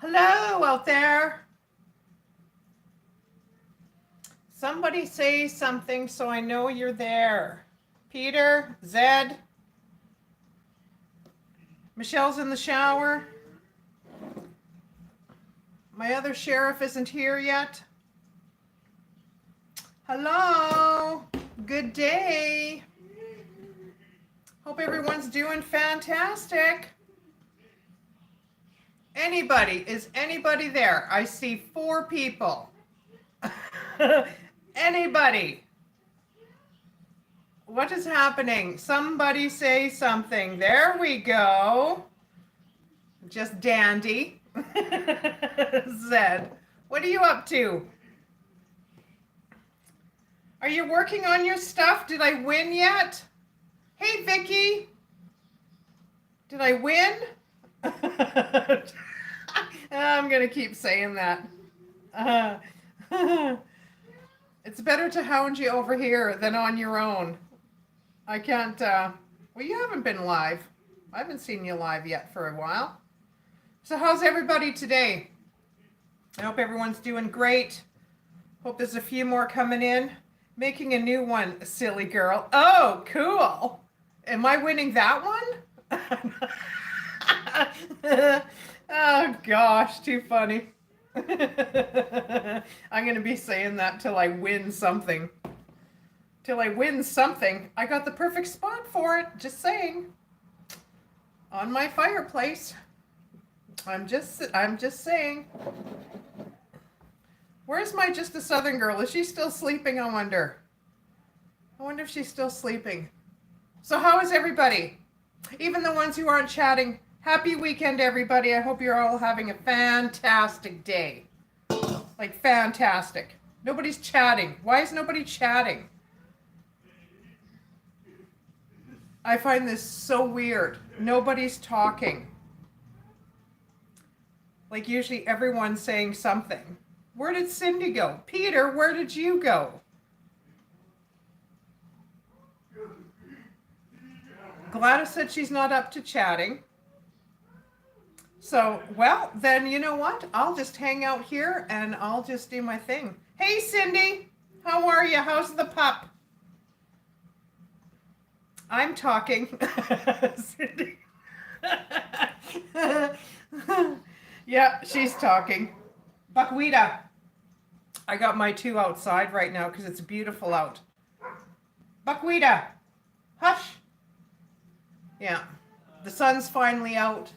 Hello out there. Somebody say something so I know you're there. Peter, Zed, Michelle's in the shower. My other sheriff isn't here yet. Hello, good day. Hope everyone's doing fantastic. Is anybody there? I see 4 people. Anybody? What is happening? Somebody say something. There we go. Just dandy. Zed, what are you up to? Are you working on your stuff? Did I win yet? Hey, Vicky. Did I win? I'm going to keep saying that. It's better to hound you over here than on your own. I can't, well, you haven't been live. I haven't seen you live yet for a while. So how's everybody today? I hope everyone's doing great. Hope there's a few more coming in. Making a new one, silly girl. Oh, cool. Am I winning that one? Oh gosh, too funny. I'm going to be saying that till I win something. Till I win something. I got the perfect spot for it, just saying. On my fireplace. I'm just saying. Where's my just a Southern girl? Is she still sleeping, I wonder? I wonder if she's still sleeping. So how is everybody? Even the ones who aren't chatting. Happy weekend, everybody. I hope you're all having a fantastic day. Like, fantastic. Nobody's chatting. Why is nobody chatting? I find this so weird. Nobody's talking. Like, usually everyone's saying something. Where did Cindy go? Peter, where did you go? Gladys said she's not up to chatting. So, well, then you know what? I'll just hang out here and I'll just do my thing. Hey, Cindy, how are you? How's the pup? I'm talking. Cindy. Yeah, she's talking. Buckwheata. I got my 2 outside right now because it's beautiful out. Buckwheata. Hush. Yeah, the sun's finally out.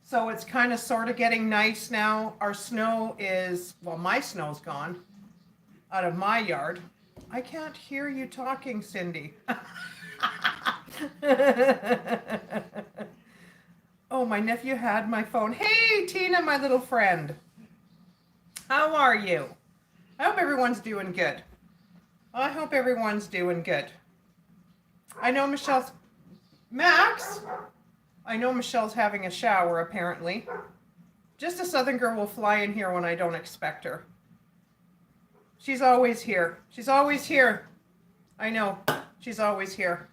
So it's kind of sort of getting nice now. Our snow is, well, my snow's gone out of my yard. I can't hear you talking, Cindy. Oh, my nephew had my phone. Hey, Tina, my little friend. How are you? I hope everyone's doing good. I hope everyone's doing good. I know Michelle's... Max? I know Michelle's having a shower, apparently. Just a Southern girl will fly in here when I don't expect her. She's always here. She's always here. I know. She's always here.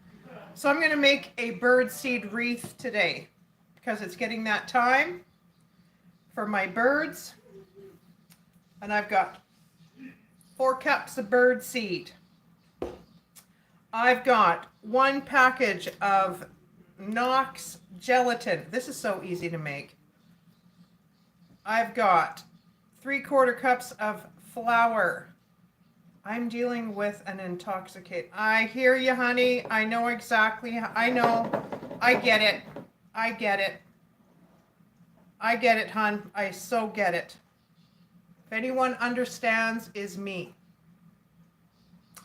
So I'm going to make a birdseed wreath today because it's getting that time for my birds. And I've got 4 cups of birdseed. I've got 1 package of Knox gelatin. This is so easy to make. I've got 3/4 cups of flour. I'm dealing with an intoxicate. I hear you, honey. I know exactly. I know. I get it. I get it. I get it, hon. I so get it. If anyone understands, is me.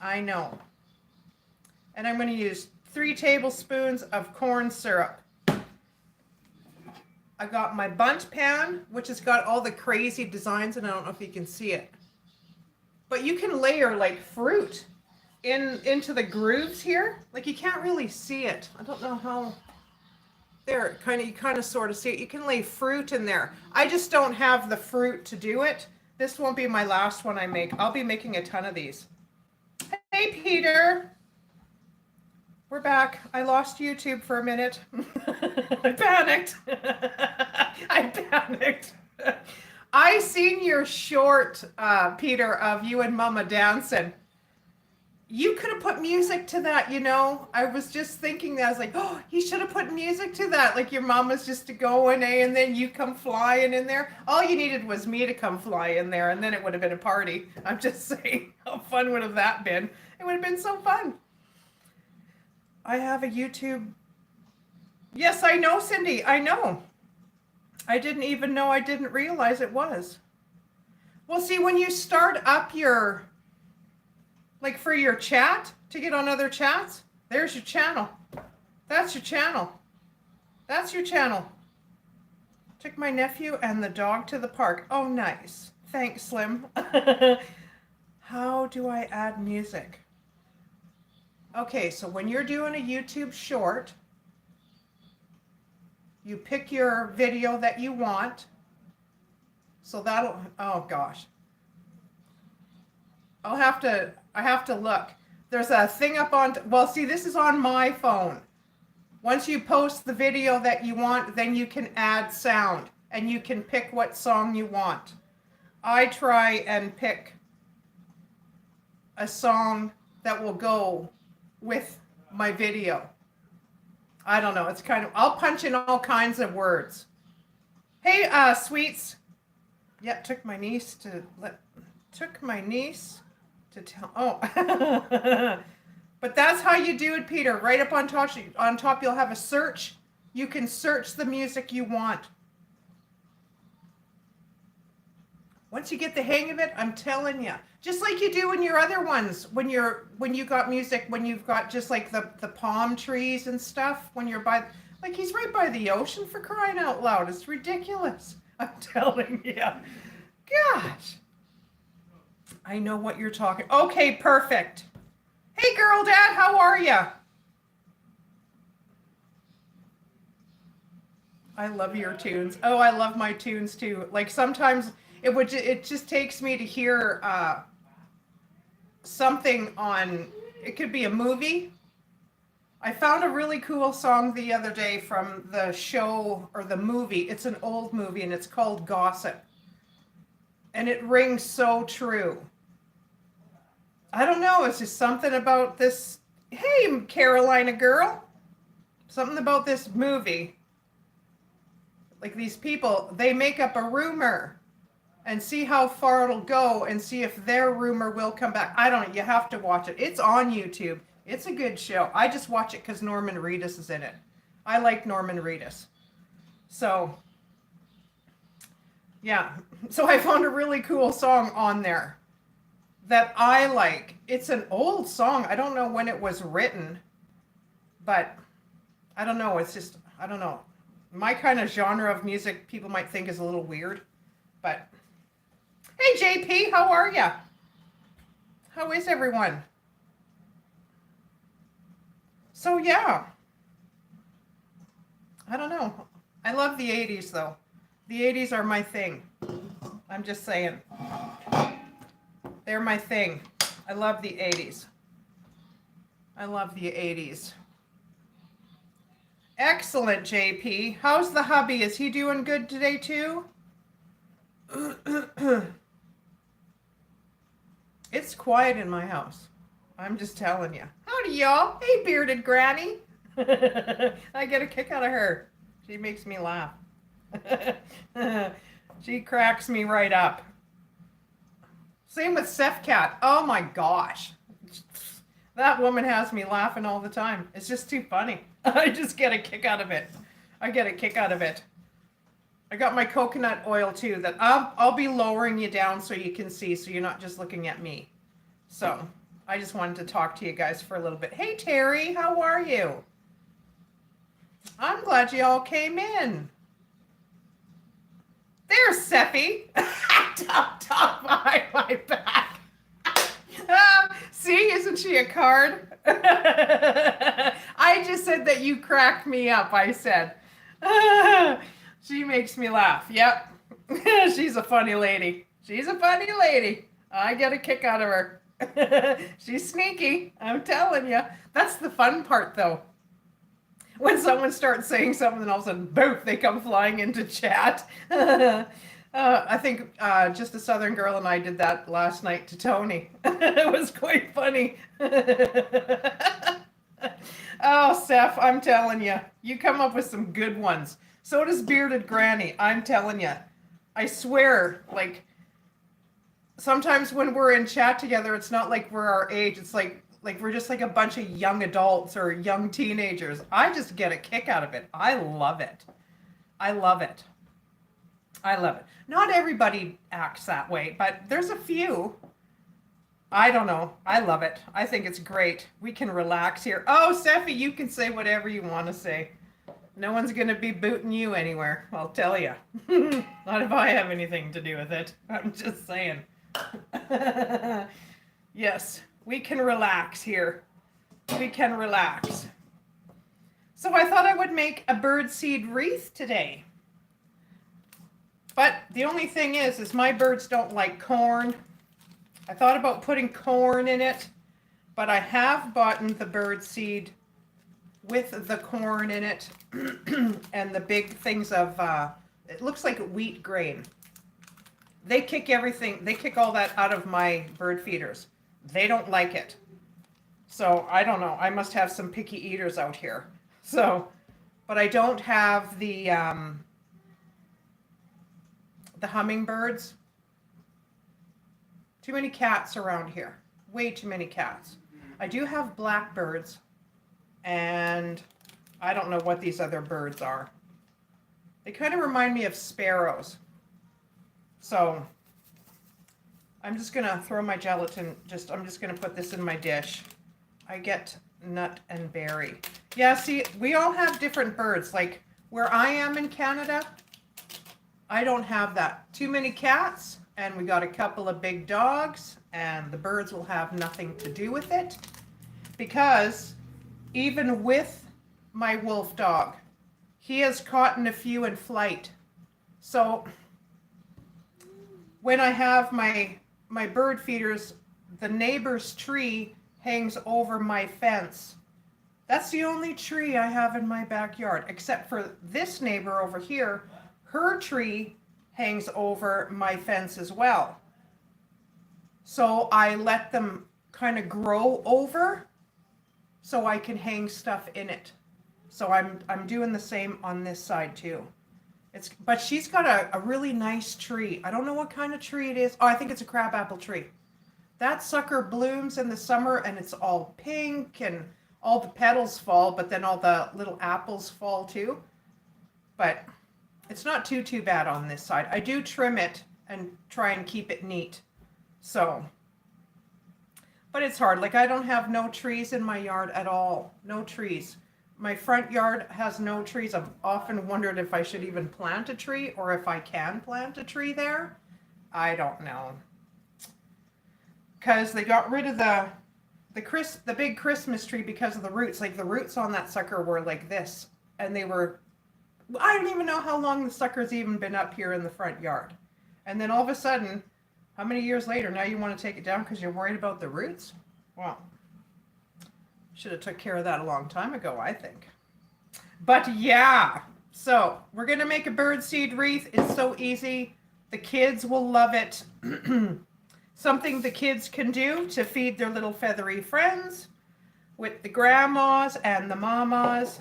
I know. And I'm going to use 3 tablespoons of corn syrup. I got my Bundt pan, which has got all the crazy designs, and I don't know if you can see it. But you can layer like fruit into the grooves here. Like you can't really see it. I don't know how. There, you kind of sort of see it. You can lay fruit in there. I just don't have the fruit to do it. This won't be my last one I make. I'll be making a ton of these. Hey, Peter. We're back. I lost YouTube for a minute. I panicked. I panicked. I seen your short, Peter, of you and Mama dancing. You could have put music to that, you know. I was just thinking that. I was like, oh, he should have put music to that. Like your mama's just to go in, and then you come flying in there. All you needed was me to come fly in there, and then it would have been a party. I'm just saying, how fun would have that been? It would have been so fun. I have a YouTube. Yes, I know, Cindy. I know. I didn't even know. I didn't realize it was. Well, see, when you start up your, like for your chat, to get on other chats, there's your channel. That's your channel. That's your channel. Took my nephew and the dog to the park. Oh, nice. Thanks, Slim. How do I add music? Okay, so when you're doing a YouTube short, you pick your video that you want. So that'll, oh gosh. I have to look. There's a thing up on, well, see, this is on my phone. Once you post the video that you want, then you can add sound and you can pick what song you want. I try and pick a song that will go with my video. I don't know. It's kind of, I'll punch in all kinds of words. Hey, sweets. Yeah, took my niece to tell, oh. But that's how you do it, Peter. Right up on top, you'll have a search. You can search the music you want. Once you get the hang of it, I'm telling you, just like you do in your other ones, when you got music, when you've got just like the palm trees and stuff, when you're by, like he's right by the ocean, for crying out loud. It's ridiculous. I'm telling you. Gosh. I know what you're talking. Okay, perfect. Hey, girl dad, how are you? I love your tunes. Oh, I love my tunes too. Like sometimes it just takes me to hear something on, it could be a movie. I found a really cool song the other day from the show or the movie. It's an old movie and it's called Gossip. And it rings so true. I don't know. It's just something about this. Hey, Carolina girl. Something about this movie. Like these people, they make up a rumor and see how far it'll go and see if their rumor will come back. I don't know. You have to watch it. It's on YouTube. It's a good show. I just watch it because Norman Reedus is in it. I like Norman Reedus. So, yeah. So I found a really cool song on there that I like. It's an old song. I don't know when it was written, but I don't know. It's just, I don't know. My kind of genre of music people might think is a little weird, but hey, JP, how are ya? How is everyone? So yeah, I don't know. I love the 80s though. The 80s are my thing. I'm just saying. They're my thing. I love the 80s. I love the 80s. Excellent, JP. How's the hubby? Is he doing good today too? It's quiet in my house. I'm just telling you. Howdy, y'all. Hey, bearded granny. I get a kick out of her. She makes me laugh. She cracks me right up. Same with Seth Cat. Oh my gosh. That woman has me laughing all the time. It's just too funny. I just get a kick out of it. I get a kick out of it. I got my coconut oil too that I'll be lowering you down so you can see, so you're not just looking at me. So I just wanted to talk to you guys for a little bit. Hey Terry, how are you? I'm glad you all came in. There's Seppi. Top behind my back. See, isn't she a card? I just said that you cracked me up, I said. She makes me laugh. Yep. She's a funny lady. She's a funny lady. I get a kick out of her. She's sneaky. I'm telling you. That's the fun part, though. When someone starts saying something and all of a sudden, boom, they come flying into chat. I think just a Southern girl and I did that last night to Tony. It was quite funny. Oh, Steph, I'm telling you, you come up with some good ones. So does Bearded Granny. I'm telling you. I swear, like, sometimes when we're in chat together, it's not like we're our age. It's like we're just like a bunch of young adults or young teenagers. I just get a kick out of it. I love it. I love it. I love it. Not everybody acts that way, but there's a few. I don't know. I love it. I think it's great. We can relax here. Oh, Steffi, you can say whatever you want to say. No one's going to be booting you anywhere, I'll tell you. Not if I have anything to do with it. I'm just saying. Yes, we can relax here. We can relax. So I thought I would make a birdseed wreath today. But the only thing is my birds don't like corn. I thought about putting corn in it, but I have bought the birdseed with the corn in it and the big things of, it looks like wheat grain. They kick everything, they kick all that out of my bird feeders. They don't like it. So I don't know, I must have some picky eaters out here. So, but I don't have the hummingbirds. Too many cats around here. Way too many cats. I do have blackbirds, and I don't know what these other birds are. They kind of remind me of sparrows. So I'm just gonna throw my gelatin, I'm just gonna put this in my dish. I get nut and berry. Yeah, see, we all have different birds. Like where I am in Canada, I don't have that. Too many cats, and we got a couple of big dogs, and the birds will have nothing to do with it. Because even with my wolf dog, he has caught a few in flight. So when I have my bird feeders, the neighbor's tree hangs over my fence. That's the only tree I have in my backyard, except for this neighbor over here. Her tree hangs over my fence as well. So I let them kind of grow over so I can hang stuff in it. So I'm doing the same on this side too. But she's got a really nice tree. I don't know what kind of tree it is. Oh, I think it's a crabapple tree. That sucker blooms in the summer and it's all pink and all the petals fall, but then all the little apples fall too. But it's not too bad on this side. I do trim it and try and keep it neat. So, but it's hard. Like I don't have no trees in my yard at all. No trees. My front yard has no trees. I've often wondered if I should even plant a tree or if I can plant a tree there. I don't know. Because they got rid of the big Christmas tree because of the roots. Like the roots on that sucker were like this. And they were, I don't even know how long the sucker's even been up here in the front yard. And then all of a sudden, how many years later, now you want to take it down because you're worried about the roots? Well, should have took care of that a long time ago, I think. But yeah, so we're going to make a birdseed wreath. It's so easy. The kids will love it. Something the kids can do to feed their little feathery friends with the grandmas and the mamas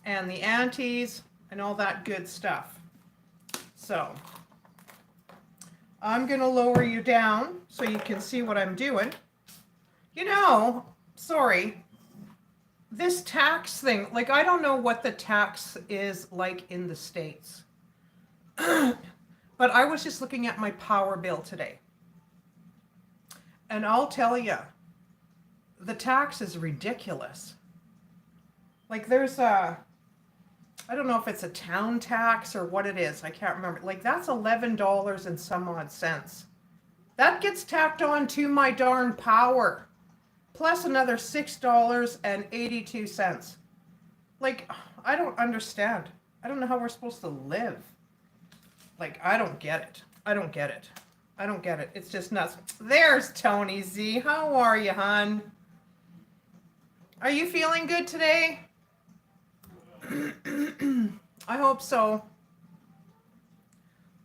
and the aunties and all that good stuff. So I'm going to lower you down so you can see what I'm doing. You know, sorry, this tax thing, like I don't know what the tax is like in the States. But I was just looking at my power bill today. And I'll tell you, the tax is ridiculous. Like there's I don't know if it's a town tax or what it is. I can't remember. Like that's $11 and some odd cents. That gets tacked on to my darn power. Plus another $6.82. Like, I don't understand. I don't know how we're supposed to live. Like, I don't get it. I don't get it. I don't get it. It's just nuts. There's Tony Z. How are you, hon? Are you feeling good today? I hope so.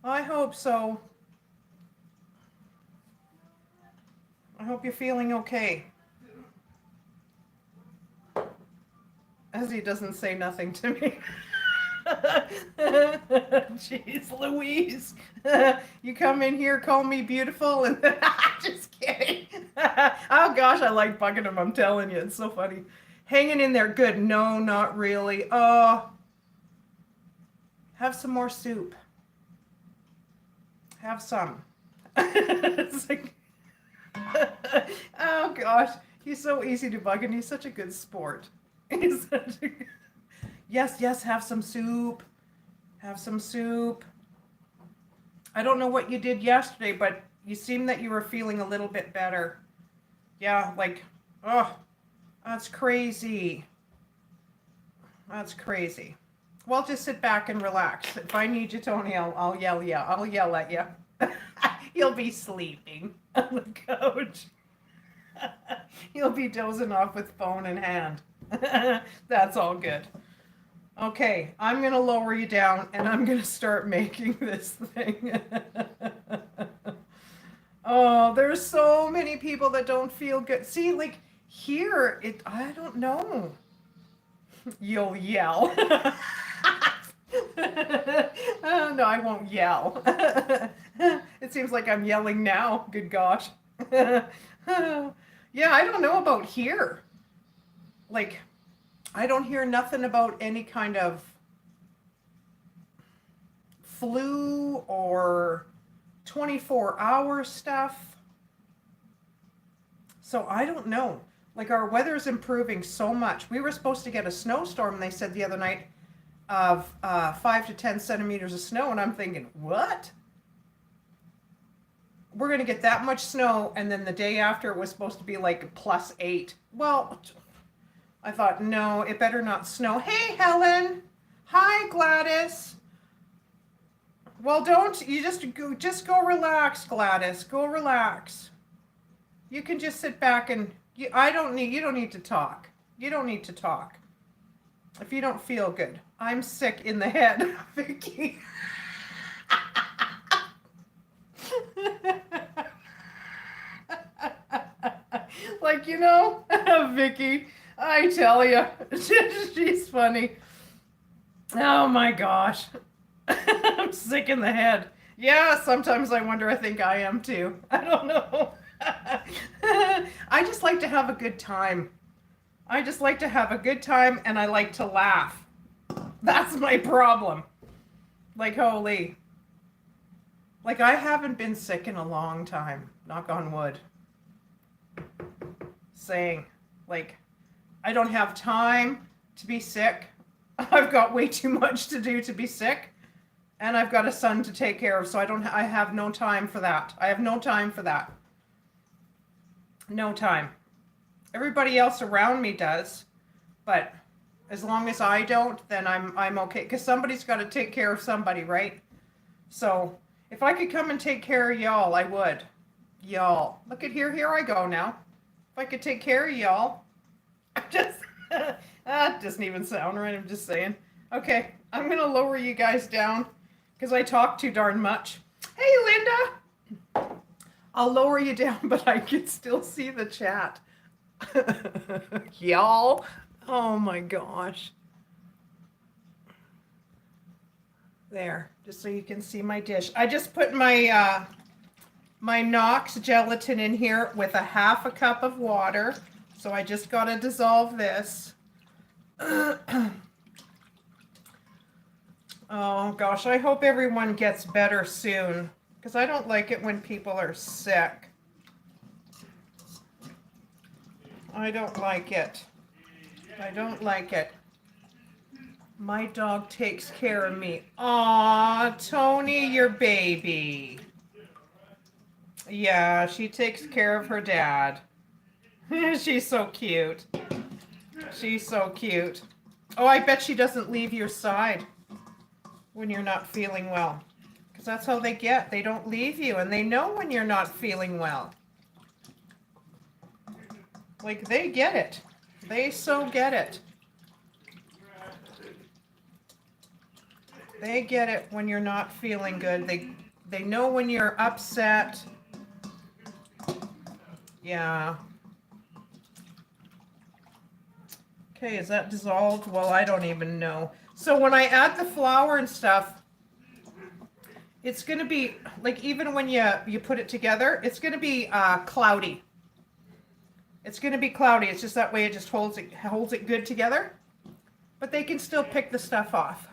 I hope so. I hope you're feeling okay. As he doesn't say nothing to me. Jeez Louise. You come in here, call me beautiful, and then just kidding. Oh gosh, I like bugging him, I'm telling you. It's so funny. Hanging in there good. No, not really. Oh, have some more soup. Have some. It's like, oh gosh, he's so easy to bug and he's such a good sport. He's such a... Yes, yes, have some soup. Have some soup. I don't know what you did yesterday, but you seemed that you were feeling a little bit better. Yeah, like, oh, that's crazy. That's crazy. Well, just sit back and relax. If I need you, Tony, I'll yell you. I'll yell at you. You'll be sleeping on the couch. You'll be dozing off with phone in hand. That's all good. Okay, I'm going to lower you down and I'm going to start making this thing. Oh, there's so many people that don't feel good. See, like here, I don't know. You'll yell. Oh, no, I won't yell. It seems like I'm yelling now. Good gosh. Yeah, I don't know about here. Like, I don't hear nothing about any kind of flu or 24-hour stuff. So I don't know. Like, our weather's improving so much. We were supposed to get a snowstorm, they said the other night, of 5 to 10 centimeters of snow. And I'm thinking, what? We're going to get that much snow. And then the day after it was supposed to be like +8. Well, I thought, no, it better not snow. Hey, Helen. Hi, Gladys. Well, you just go relax, Gladys. Go relax. You can just sit back and you don't need to talk. You don't need to talk. If you don't feel good. I'm sick in the head, Vicky. Like, Vicky, I tell you, she's funny. Oh my gosh. I'm sick in the head. Yeah, sometimes I wonder, I think I am too. I don't know. I just like to have a good time. I just like to have a good time and I like to laugh. That's my problem. Like, holy. Like, I haven't been sick in a long time. Knock on wood. Saying, like, I don't have time to be sick. I've got way too much to do to be sick. And I've got a son to take care of, so I have no time for that. I have no time for that. No time. Everybody else around me does, but as long as I don't, then I'm okay. Because somebody's got to take care of somebody, right? So if I could come and take care of y'all, I would. Y'all. Look at here I go now. If I could take care of y'all. Just, that doesn't even sound right, I'm just saying. Okay, I'm going to lower you guys down because I talk too darn much. Hey, Linda. I'll lower you down, but I can still see the chat. Y'all. Oh my gosh. There, just so you can see my dish. I just put my my Knox gelatin in here with a 1/2 cup of water. So I just got to dissolve this. Oh gosh, I hope everyone gets better soon, because I don't like it when people are sick. I don't like it. I don't like it. My dog takes care of me. Aw, Tony, your baby. Yeah, she takes care of her dad. She's so cute. She's so cute. Oh, I bet she doesn't leave your side when you're not feeling well. Because that's how they get. They don't leave you, and they know when you're not feeling well. Like, they get it. They so get it. They get it when you're not feeling good. They know when you're upset. Yeah. Okay, is that dissolved? Well, I don't even know. So when I add the flour and stuff, it's going to be, like, even when you put it together, it's going to be cloudy. It's going to be cloudy. It's just that way it just holds it good together. But they can still pick the stuff off.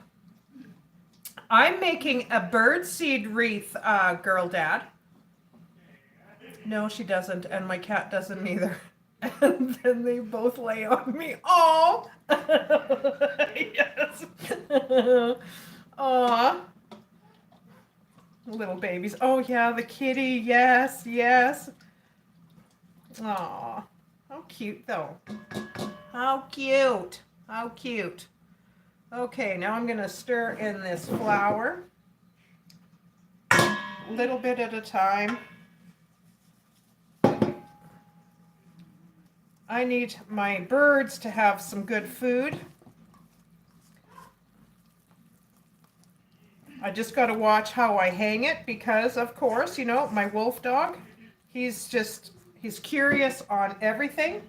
I'm making a birdseed wreath, girl dad. No, she doesn't, and my cat doesn't either. And then they both lay on me. Oh, yes. Aw, little babies. Oh yeah, the kitty. Yes, yes. Aw, how cute though. How cute. How cute. Okay, now I'm gonna stir in this flour, a little bit at a time. I need my birds to have some good food. I just got to watch how I hang it because, of course, you know, my wolf dog, he's curious on everything.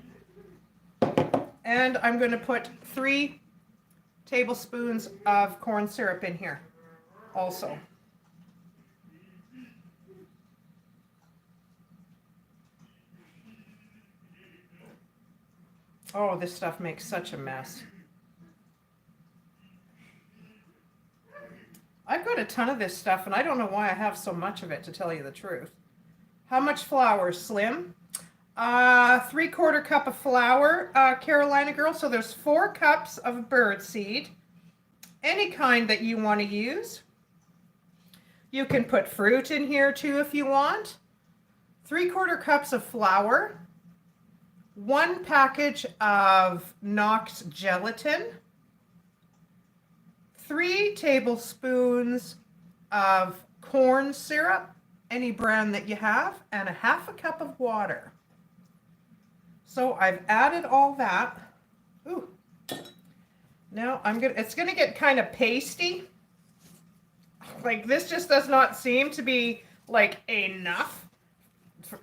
And I'm going to put 3 tablespoons of corn syrup in here also. Oh, this stuff makes such a mess. I've got a ton of this stuff, and I don't know why I have so much of it, to tell you the truth. How much flour, Slim? 3/4 cup of flour, Carolina girl. So there's 4 cups of birdseed, any kind that you want to use. You can put fruit in here too if you want. 3/4 cups of flour. 1 package of Knox gelatin, 3 tablespoons of corn syrup, any brand that you have, and 1/2 cup of water. So I've added all that. Ooh. Now it's gonna get kind of pasty. Like, this just does not seem to be like enough.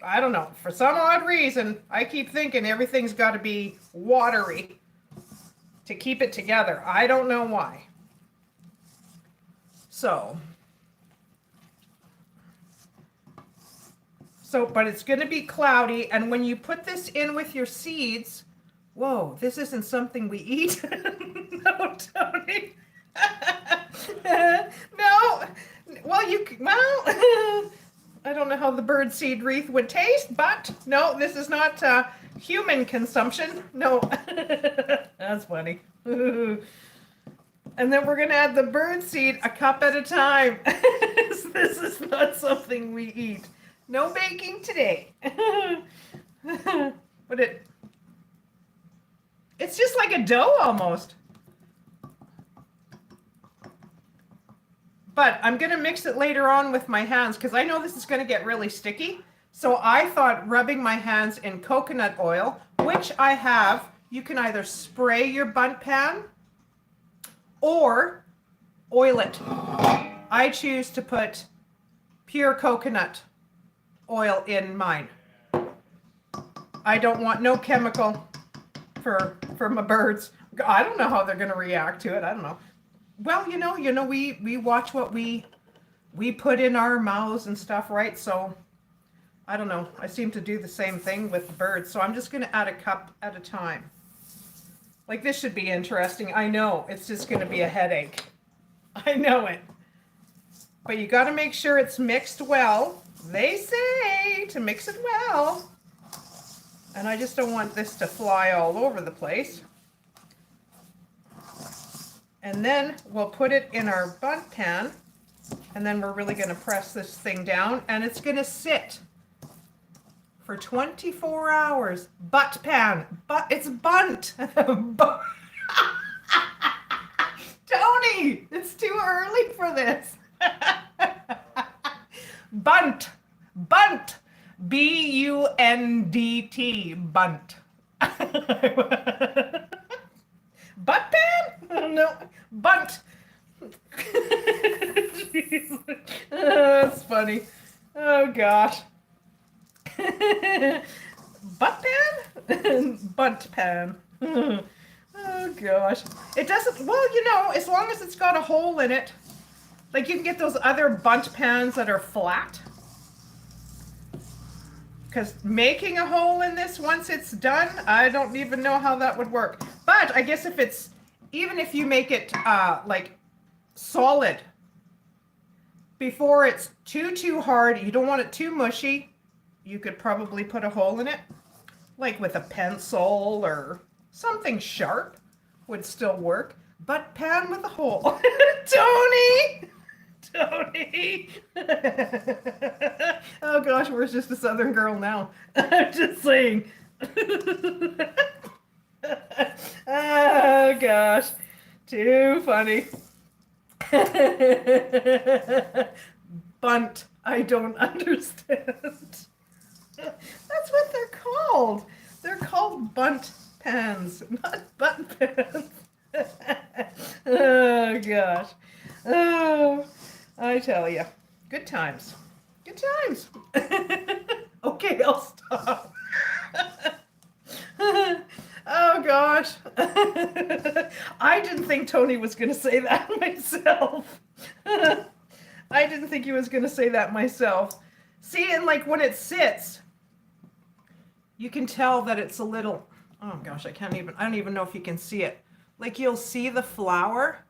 I don't know, for some odd reason, I keep thinking everything's got to be watery to keep it together. I don't know why. So, but it's going to be cloudy, and when you put this in with your seeds, whoa, this isn't something we eat. No, Tony. No. Well, I don't know how the birdseed wreath would taste, but no, this is not human consumption. No. That's funny. And then we're going to add the birdseed a cup at a time. This is not something we eat. No baking today. But it's just like a dough almost. But I'm going to mix it later on with my hands because I know this is going to get really sticky. So I thought rubbing my hands in coconut oil, which I have, you can either spray your Bundt pan or oil it. I choose to put pure coconut oil in mine. I don't want no chemical for my birds. I don't know how they're going to react to it. I don't know. Well, you know, we watch what we put in our mouths and stuff, right? So I don't know. I seem to do the same thing with the birds. So I'm just going to add a cup at a time. Like, this should be interesting. I know it's just going to be a headache. I know it. But you got to make sure it's mixed well. They say to mix it well. And I just don't want this to fly all over the place. And then we'll put it in our Bundt pan, and then we're really going to press this thing down, and it's going to sit for 24 hours. Bundt pan. It's Bundt. Tony, it's too early for this. Bundt. Bundt. B-U-N-D-T. Bundt. Butt pan? No, Bundt. That's funny. Oh gosh. Butt pan? Bundt pan. Oh gosh. It doesn't, well, you know, as long as it's got a hole in it, like you can get those other Bundt pans that are flat. Because making a hole in this once it's done, I don't even know how that would work. But I guess if it's, even if you make it like solid, before it's too hard, you don't want it too mushy, you could probably put a hole in it, like with a pencil or something sharp would still work. But pan with a hole. Tony! Tony! Oh gosh, where's just a southern girl now? I'm just saying. Oh gosh, too funny. Bundt, I don't understand. That's what they're called. They're called Bundt pans, not Bundt pans. Oh gosh. Oh, I tell you. Good times. Good times. Okay, I'll stop. Oh gosh. I didn't think Tony was going to say that myself. I didn't think he was going to say that myself. See, and like when it sits, you can tell that it's a little, oh gosh, I don't even know if you can see it. Like you'll see the flour,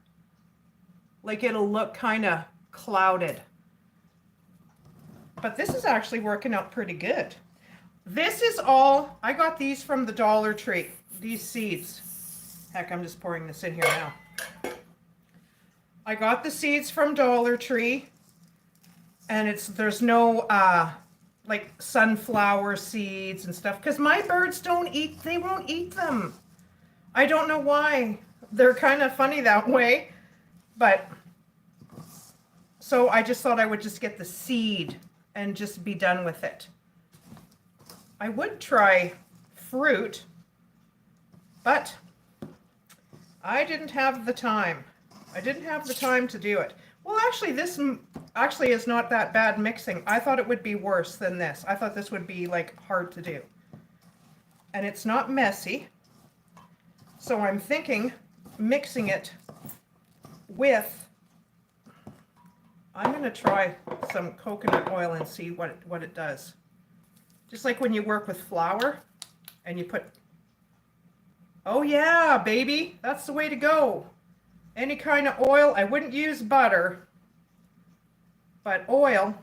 like it'll look kind of clouded. But this is actually working out pretty good. This is all, I got these from the Dollar Tree, these seeds. Heck, I'm just pouring this in here now. I got the seeds from Dollar Tree, and there's no like sunflower seeds and stuff, because my birds they won't eat them. I don't know why. They're kind of funny that way, but so I just thought I would just get the seed and just be done with it. I would try fruit, but I didn't have the time. I didn't have the time to do it. Well, actually, this actually is not that bad mixing. I thought it would be worse than this. I thought this would be like hard to do. And it's not messy. So I'm thinking mixing it with, I'm going to try some coconut oil and see what it does. Just like when you work with flour and you put, oh yeah, baby, that's the way to go. Any kind of oil. I wouldn't use butter, but oil.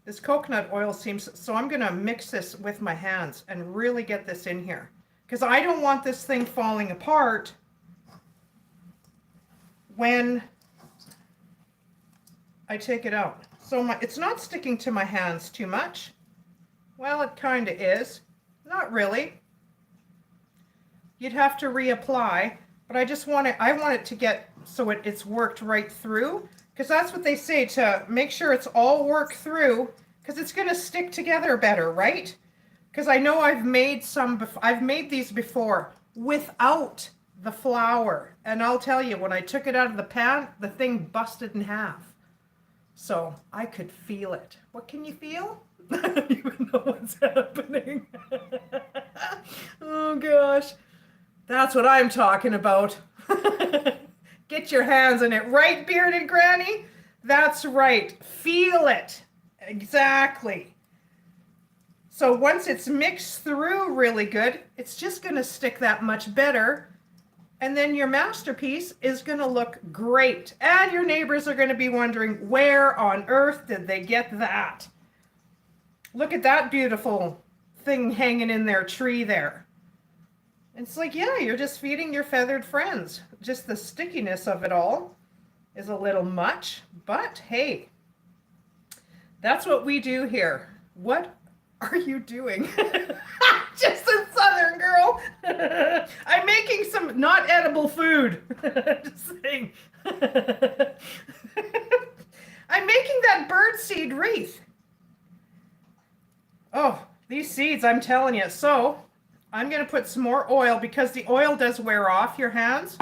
This coconut oil seems, so I'm going to mix this with my hands and really get this in here, because I don't want this thing falling apart when I take it out. So it's not sticking to my hands too much. Well, it kind of is. Not really. You'd have to reapply, but I want it to get so it's worked right through, because that's what they say, to make sure it's all worked through, because it's going to stick together better, right? Because I know I've made these before without the flour, and I'll tell you, when I took it out of the pan, the thing busted in half. So I could feel it. What can you feel? I don't even know what's happening. Oh gosh. That's what I'm talking about. Get your hands in it. Right, bearded granny? That's right. Feel it. Exactly. So once it's mixed through really good, it's just going to stick that much better. And then your masterpiece is going to look great. And your neighbors are going to be wondering, where on earth did they get that? Look at that beautiful thing hanging in their tree there. It's like, yeah, you're just feeding your feathered friends. Just the stickiness of it all is a little much, but hey, that's what we do here. What are you doing? Just a southern girl. I'm making some not edible food. Just saying. I'm making that birdseed wreath. Oh, these seeds, I'm telling you. So I'm going to put some more oil, because the oil does wear off your hands.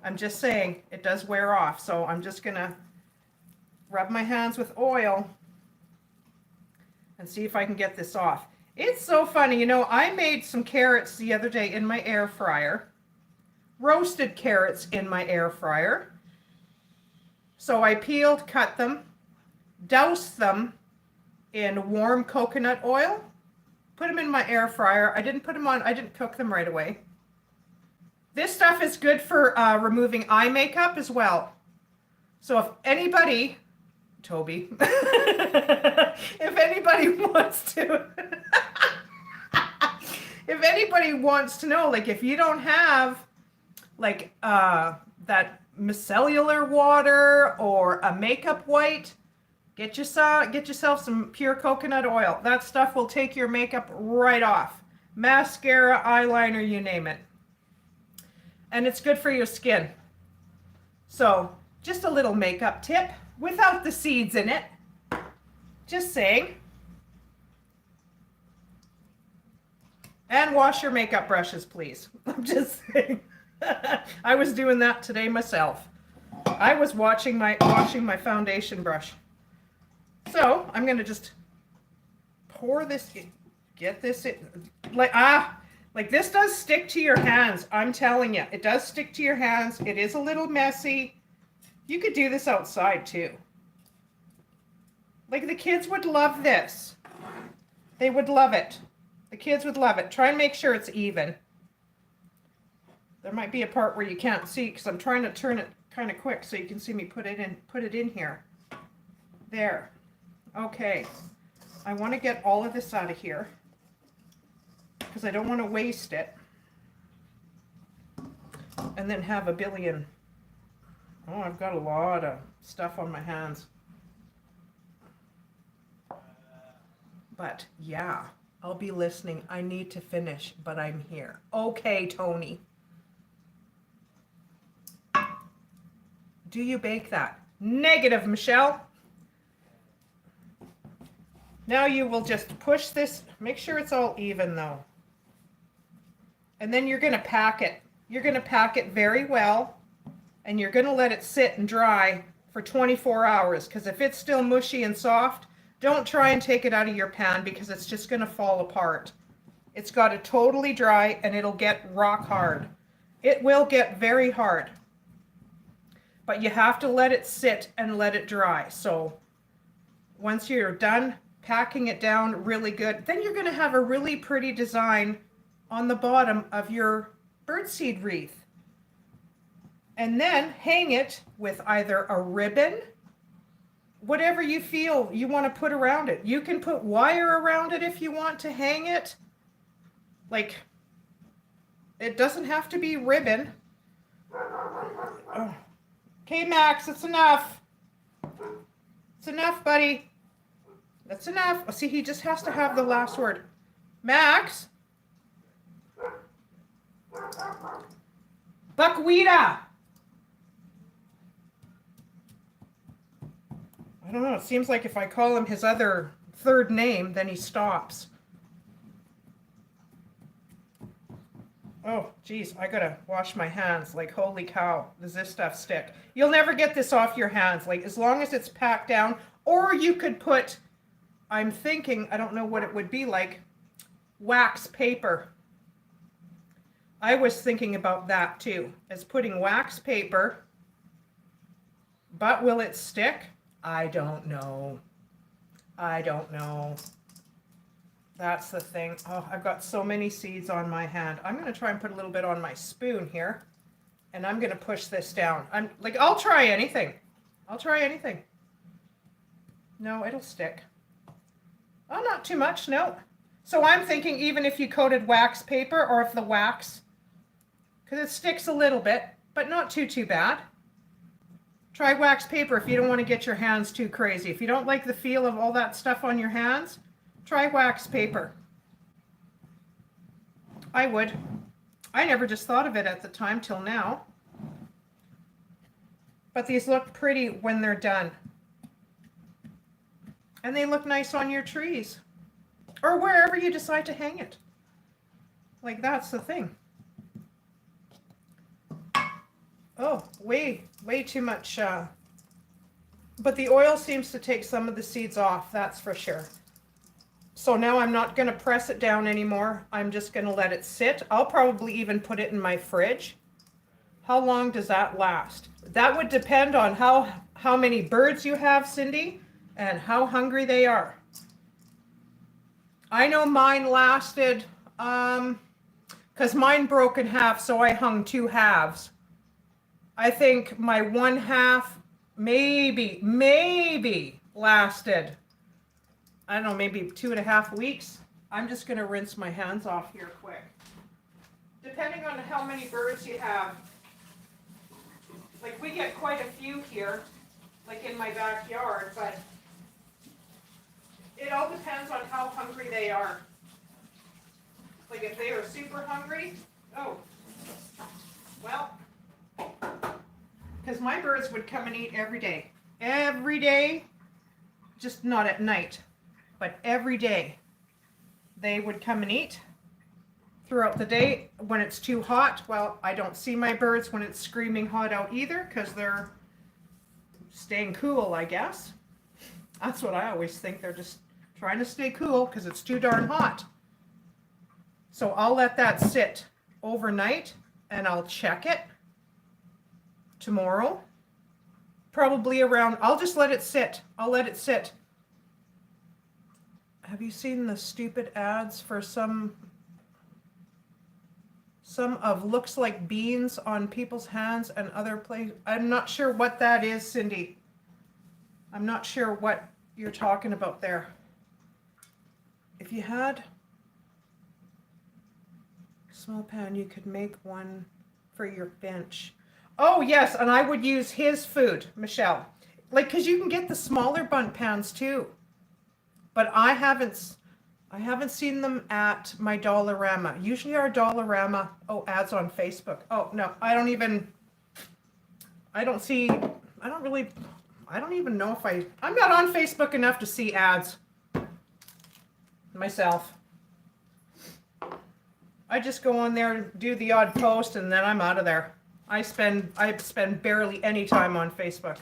I'm just saying, it does wear off. So I'm just going to rub my hands with oil and see if I can get this off. It's so funny. You know, I made some carrots the other day in my air fryer. Roasted carrots in my air fryer. So I peeled, cut them, doused them in warm coconut oil, put them in my air fryer. I didn't cook them right away. This stuff is good for removing eye makeup as well. So if anybody, Toby, if anybody wants to, if anybody wants to know, like if you don't have like that micellar water or a makeup white, get yourself some pure coconut oil. That stuff will take your makeup right off. Mascara, eyeliner, you name it. And it's good for your skin. So just a little makeup tip without the seeds in it. Just saying. And wash your makeup brushes, please. I'm just saying. I was doing that today myself. I was washing my foundation brush. So I'm going to just pour this, get this in, like this does stick to your hands. I'm telling you, it does stick to your hands. It is a little messy. You could do this outside too. Like the kids would love this. They would love it. The kids would love it. Try and make sure it's even. There might be a part where you can't see because I'm trying to turn it kind of quick so you can see me put it in here. There. Okay. I want to get all of this out of here because I don't want to waste it and then have a billion. Oh, I've got a lot of stuff on my hands. But yeah, I'll be listening. I need to finish, but I'm here. Okay, Tony. Do you bake that? Negative, Michelle. Now you will just push this. Make sure it's all even though. And then you're going to pack it. You're going to pack it very well. And you're going to let it sit and dry for 24 hours. Because if it's still mushy and soft, don't try and take it out of your pan because it's just going to fall apart. It's got to totally dry and it'll get rock hard. It will get very hard. But you have to let it sit and let it dry. So once you're done packing it down really good, then you're going to have a really pretty design on the bottom of your birdseed wreath. And then hang it with either a ribbon, whatever you feel you want to put around it. You can put wire around it if you want to hang it. Like, it doesn't have to be ribbon. Oh. Okay, Max, it's enough. It's enough, buddy. That's enough. Oh, see, he just has to have the last word. Max? Buckwheata! I don't know. It seems like if I call him his other third name, then he stops. Oh, geez, I gotta wash my hands. Like, holy cow, does this stuff stick? You'll never get this off your hands. Like, as long as it's packed down, or you could put, I'm thinking, I don't know what it would be like, wax paper. I was thinking about that too, as putting wax paper, but will it stick? I don't know. I don't know. That's the thing. Oh, I've got so many seeds on my hand. I'm going to try and put a little bit on my spoon here. And I'm going to push this down. I'll try anything. I'll try anything. No, it'll stick. Oh, not too much, no. So I'm thinking even if you coated wax paper or if the wax, because it sticks a little bit, but not too bad. Try wax paper if you don't want to get your hands too crazy. If you don't like the feel of all that stuff on your hands, try wax paper. I would. I never just thought of it at the time till now. But these look pretty when they're done. And they look nice on your trees. Or wherever you decide to hang it. Like, that's the thing. Oh, way too much. But the oil seems to take some of the seeds off, that's for sure. So now I'm not going to press it down anymore. I'm just going to let it sit. I'll probably even put it in my fridge. How long does that last? That would depend on how many birds you have, Cindy, and how hungry they are. I know mine lasted, because mine broke in half, so I hung 2 halves. I think my 1 half maybe lasted, I don't know, maybe 2.5 weeks. I'm just going to rinse my hands off here quick. Depending on how many birds you have. Like we get quite a few here, like in my backyard, but it all depends on how hungry they are. Like if they are super hungry, oh, well, because my birds would come and eat every day. Every day, just not at night, but every day they would come and eat. Throughout the day, when it's too hot, well, I don't see my birds when it's screaming hot out either, because they're staying cool, I guess. That's what I always think. They're just trying to stay cool because it's too darn hot. So I'll let that sit overnight and I'll check it tomorrow. Probably around, I'll just let it sit. I'll let it sit. Have you seen the stupid ads for some of looks like beans on people's hands and other places? I'm not sure what that is, Cindy. I'm not sure what you're talking about there. If you had a small pan, you could make one for your bench. Oh yes, and I would use his food, Michelle. Like, because you can get the smaller Bundt pans too. But I haven't seen them at my Dollarama. Usually our Dollarama, ads on Facebook. Oh, no, I don't even know if I'm not on Facebook enough to see ads myself. I just go on there and do the odd post and then I'm out of there. I spend barely any time on Facebook.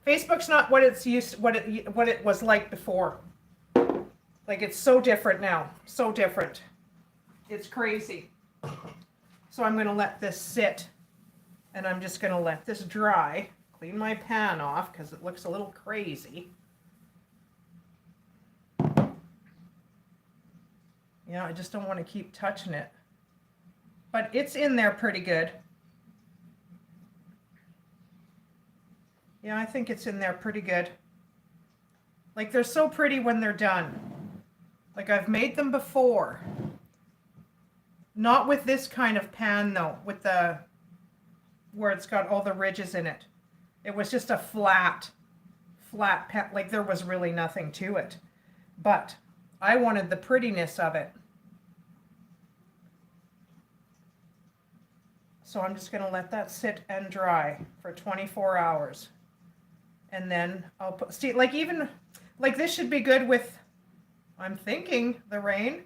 Facebook's not what it was like before. Like, it's so different now. So different. It's crazy. So I'm going to let this sit. And I'm just going to let this dry. Clean my pan off because it looks a little crazy. Yeah, I just don't want to keep touching it. But it's in there pretty good. Yeah, I think it's in there pretty good. Like, they're so pretty when they're done. Like, I've made them before. Not with this kind of pan though, with where it's got all the ridges in it. It was just a flat pan, like there was really nothing to it. But I wanted the prettiness of it. So I'm just gonna let that sit and dry for 24 hours. And then I'll put, see, like even, like this should be good with, I'm thinking, the rain.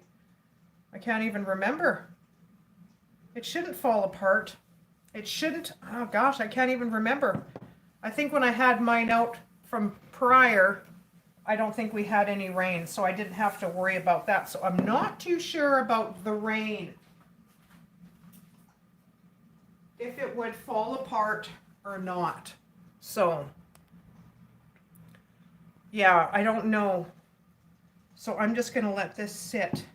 I can't even remember. It shouldn't fall apart. It shouldn't, oh gosh, I can't even remember. I think when I had mine out from prior, I don't think we had any rain, so I didn't have to worry about that. So I'm not too sure about the rain. If it would fall apart or not. So, yeah, I don't know. So I'm just going to let this sit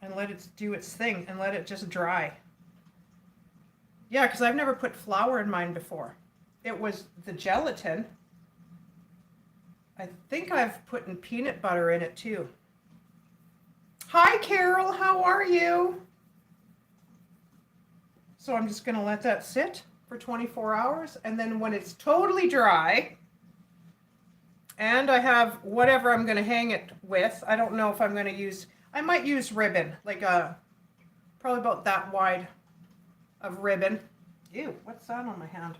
and let it do its thing and let it just dry. Yeah, because I've never put flour in mine before. It was the gelatin. I think I've put in peanut butter in it too. Hi Carol, how are you? So I'm just going to let that sit for 24 hours, and then when it's totally dry, and I have whatever I'm going to hang it with, I don't know if I'm going to use, I might use ribbon, like probably about that wide of ribbon. Ew, what's that on my hand?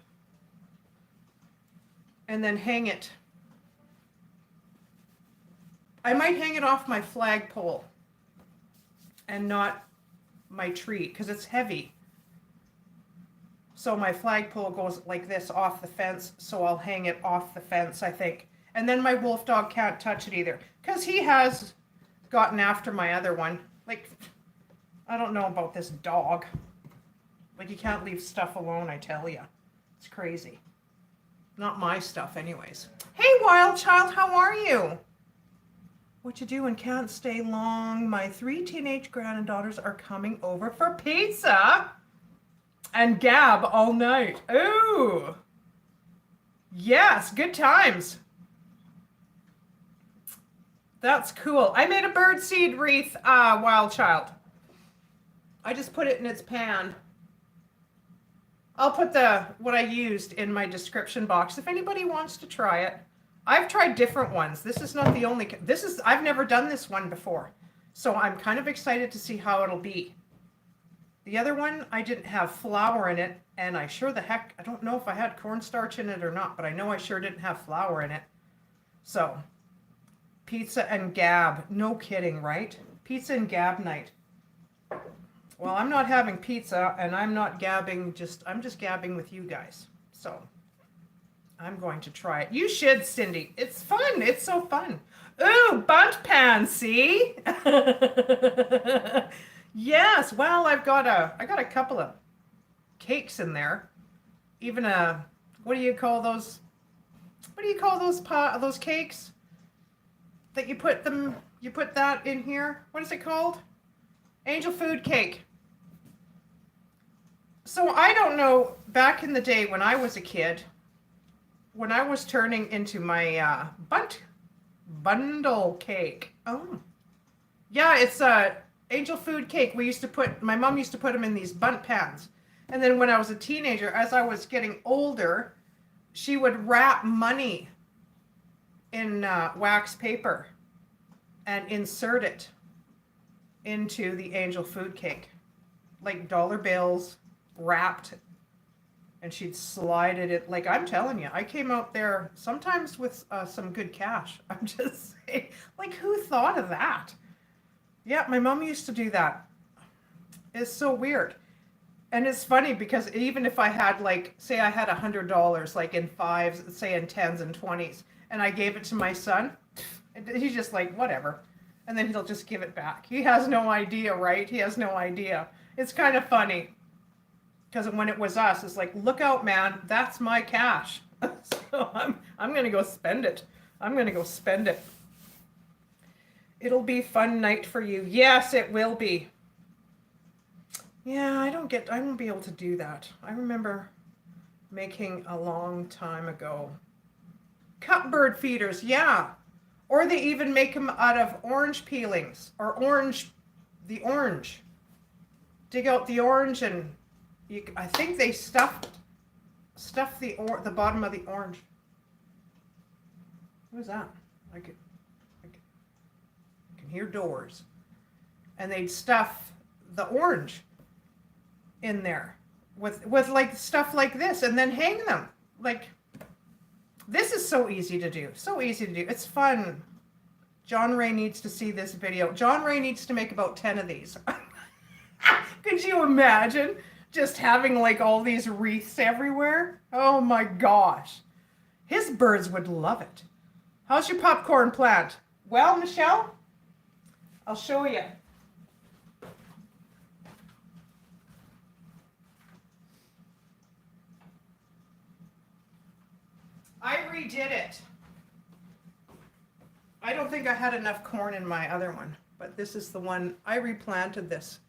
And then hang it. I might hang it off my flagpole and not my tree because it's heavy. So my flagpole goes like this off the fence, so I'll hang it off the fence, I think. And then my wolf dog can't touch it either, because he has gotten after my other one. Like, I don't know about this dog. Like, you can't leave stuff alone, I tell you. It's crazy. Not my stuff anyways. Hey, wild child, how are you? What you doing? Can't stay long. My 3 teenage granddaughters are coming over for pizza and gab all night. Ooh. Yes, good times. That's cool. I made a birdseed wreath, wild child. I just put it in its pan. I'll put what I used in my description box if anybody wants to try it. I've tried different ones. This is not the only, I've never done this one before. So I'm kind of excited to see how it'll be. The other one, I didn't have flour in it, and I don't know if I had cornstarch in it or not, but I know I sure didn't have flour in it. So, pizza and gab. No kidding, right? Pizza and gab night. Well, I'm not having pizza, and I'm not gabbing, I'm just gabbing with you guys. So, I'm going to try it. You should, Cindy. It's fun. It's so fun. Ooh, Bundt pan, see? Yes. Well, I got a couple of cakes in there. Even what do you call those? What do you call those cakes? That you put that in here. What is it called? Angel food cake. So I don't know, back in the day when I was a kid, when I was turning into my Bundt bundle cake. Oh. Yeah, it's angel food cake. My mom used to put them in these Bundt pans. And then when I was a teenager, as I was getting older, she would wrap money in wax paper and insert it into the angel food cake. Like dollar bills wrapped, and she'd slide it in. Like, I'm telling you, I came out there sometimes with some good cash. I'm just saying, like, who thought of that? Yeah, my mom used to do that. It's so weird. And it's funny because even if I had, like, say I had $100, like in fives, say in tens and 20s, and I gave it to my son, he's just like, whatever. And then he'll just give it back. He has no idea, right? He has no idea. It's kind of funny. Because when it was us, it's like, look out, man, that's my cash. So I'm going to go spend it. I'm going to go spend it. It'll be a fun night for you. Yes, it will be. Yeah, I won't be able to do that. I remember making a long time ago. Cup bird feeders, yeah. Or they even make them out of orange peelings or the orange. Dig out the orange and I think they stuff the bottom of the orange. What is that? I can hear doors. And they'd stuff the orange in there with like stuff like this and then hang them. Like, this is so easy to do. So easy to do. It's fun. John Ray needs to see this video. John Ray needs to make about 10 of these. Could you imagine just having like all these wreaths everywhere? Oh my gosh. His birds would love it. How's your popcorn plant? Well, Michelle, I'll show you. I redid it. I don't think I had enough corn in my other one, but this is the one. I replanted this.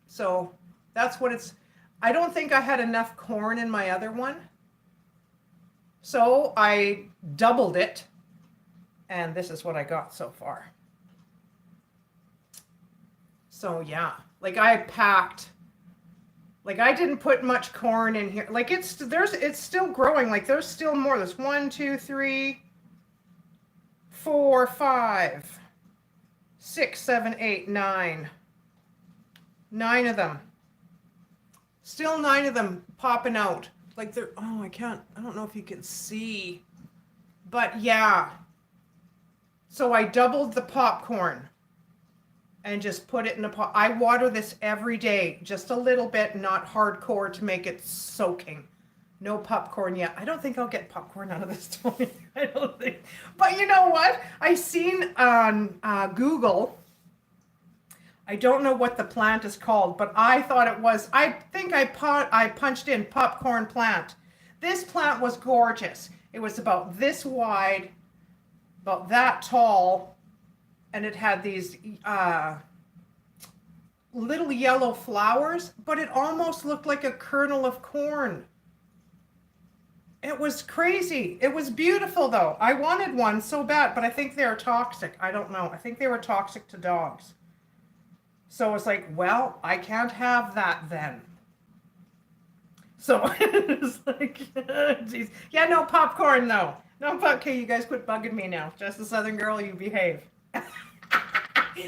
So that's what it's, I don't think I had enough corn in my other one. So I doubled it, and this is what I got so far. So yeah, like I packed, like I didn't put much corn in here. Like it's still growing. Like there's still more. There's 1, 2, 3, 4, 5, 6, 7, 8, 9. 9 of them. Still 9 of them popping out. Like they're, oh, I don't know if you can see. But yeah. So I doubled the popcorn. and just put it in a pot. I water this every day, just a little bit, not hardcore to make it soaking. No popcorn yet. I don't think I'll get popcorn out of this, Tony. I don't think. But you know what? I seen on Google, I don't know what the plant is called, but I thought it was, I think I punched in popcorn plant. This plant was gorgeous. It was about this wide, about that tall, and it had these little yellow flowers, but it almost looked like a kernel of corn. It was crazy. It was beautiful though. I wanted one so bad, but I think they're toxic. I don't know. I think they were toxic to dogs. So it's like, well, I can't have that then. So it's like, geez. Yeah, no popcorn though. No popcorn. Okay, you guys quit bugging me now. Just a Southern girl, you behave.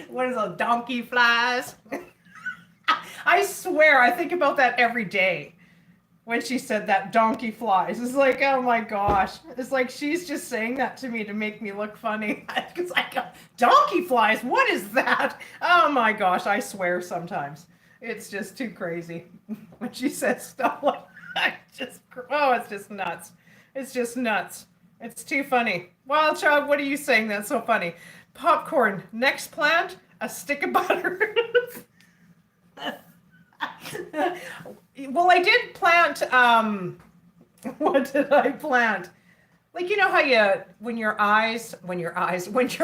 What is those donkey flies? I swear, I think about that every day. When she said that, donkey flies. It's like, oh my gosh. It's like she's just saying that to me to make me look funny. It's like, donkey flies? What is that? Oh my gosh, I swear sometimes. It's just too crazy. When she says stuff like that, it's just nuts. It's just nuts. It's too funny. Wild Child, what are you saying that's so funny? Popcorn. Next plant, a stick of butter. Well, I did plant, what did I plant? Like, you know how when your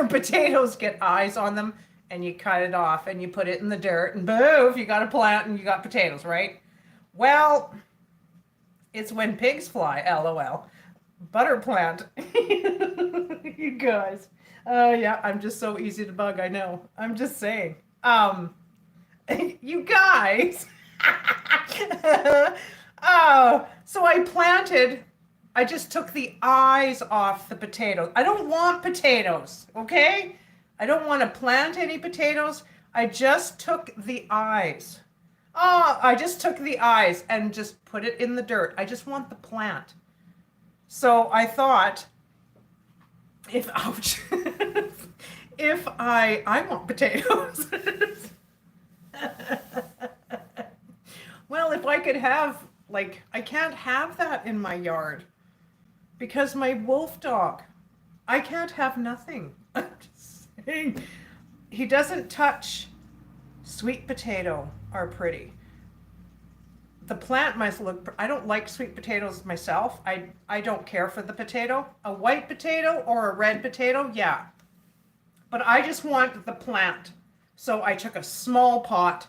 potatoes get eyes on them and you cut it off and you put it in the dirt and boof, you got a plant and you got potatoes, right? Well, it's when pigs fly, LOL. Butter plant. You guys. Yeah, I'm just so easy to bug, I know. I'm just saying. You guys. Oh, so I just took the eyes off the potatoes. I don't want potatoes, okay? I don't want to plant any potatoes. I just took the eyes. Oh, I just took the eyes and just put it in the dirt. I just want the plant. So I thought, if I want potatoes. Well, if I could have, like, I can't have that in my yard because my wolf dog, I can't have nothing. I'm just saying, he doesn't touch sweet potato are pretty. The plant must look, I don't like sweet potatoes myself. I don't care for the potato. A white potato or a red potato, yeah. But I just want the plant. So I took a small pot,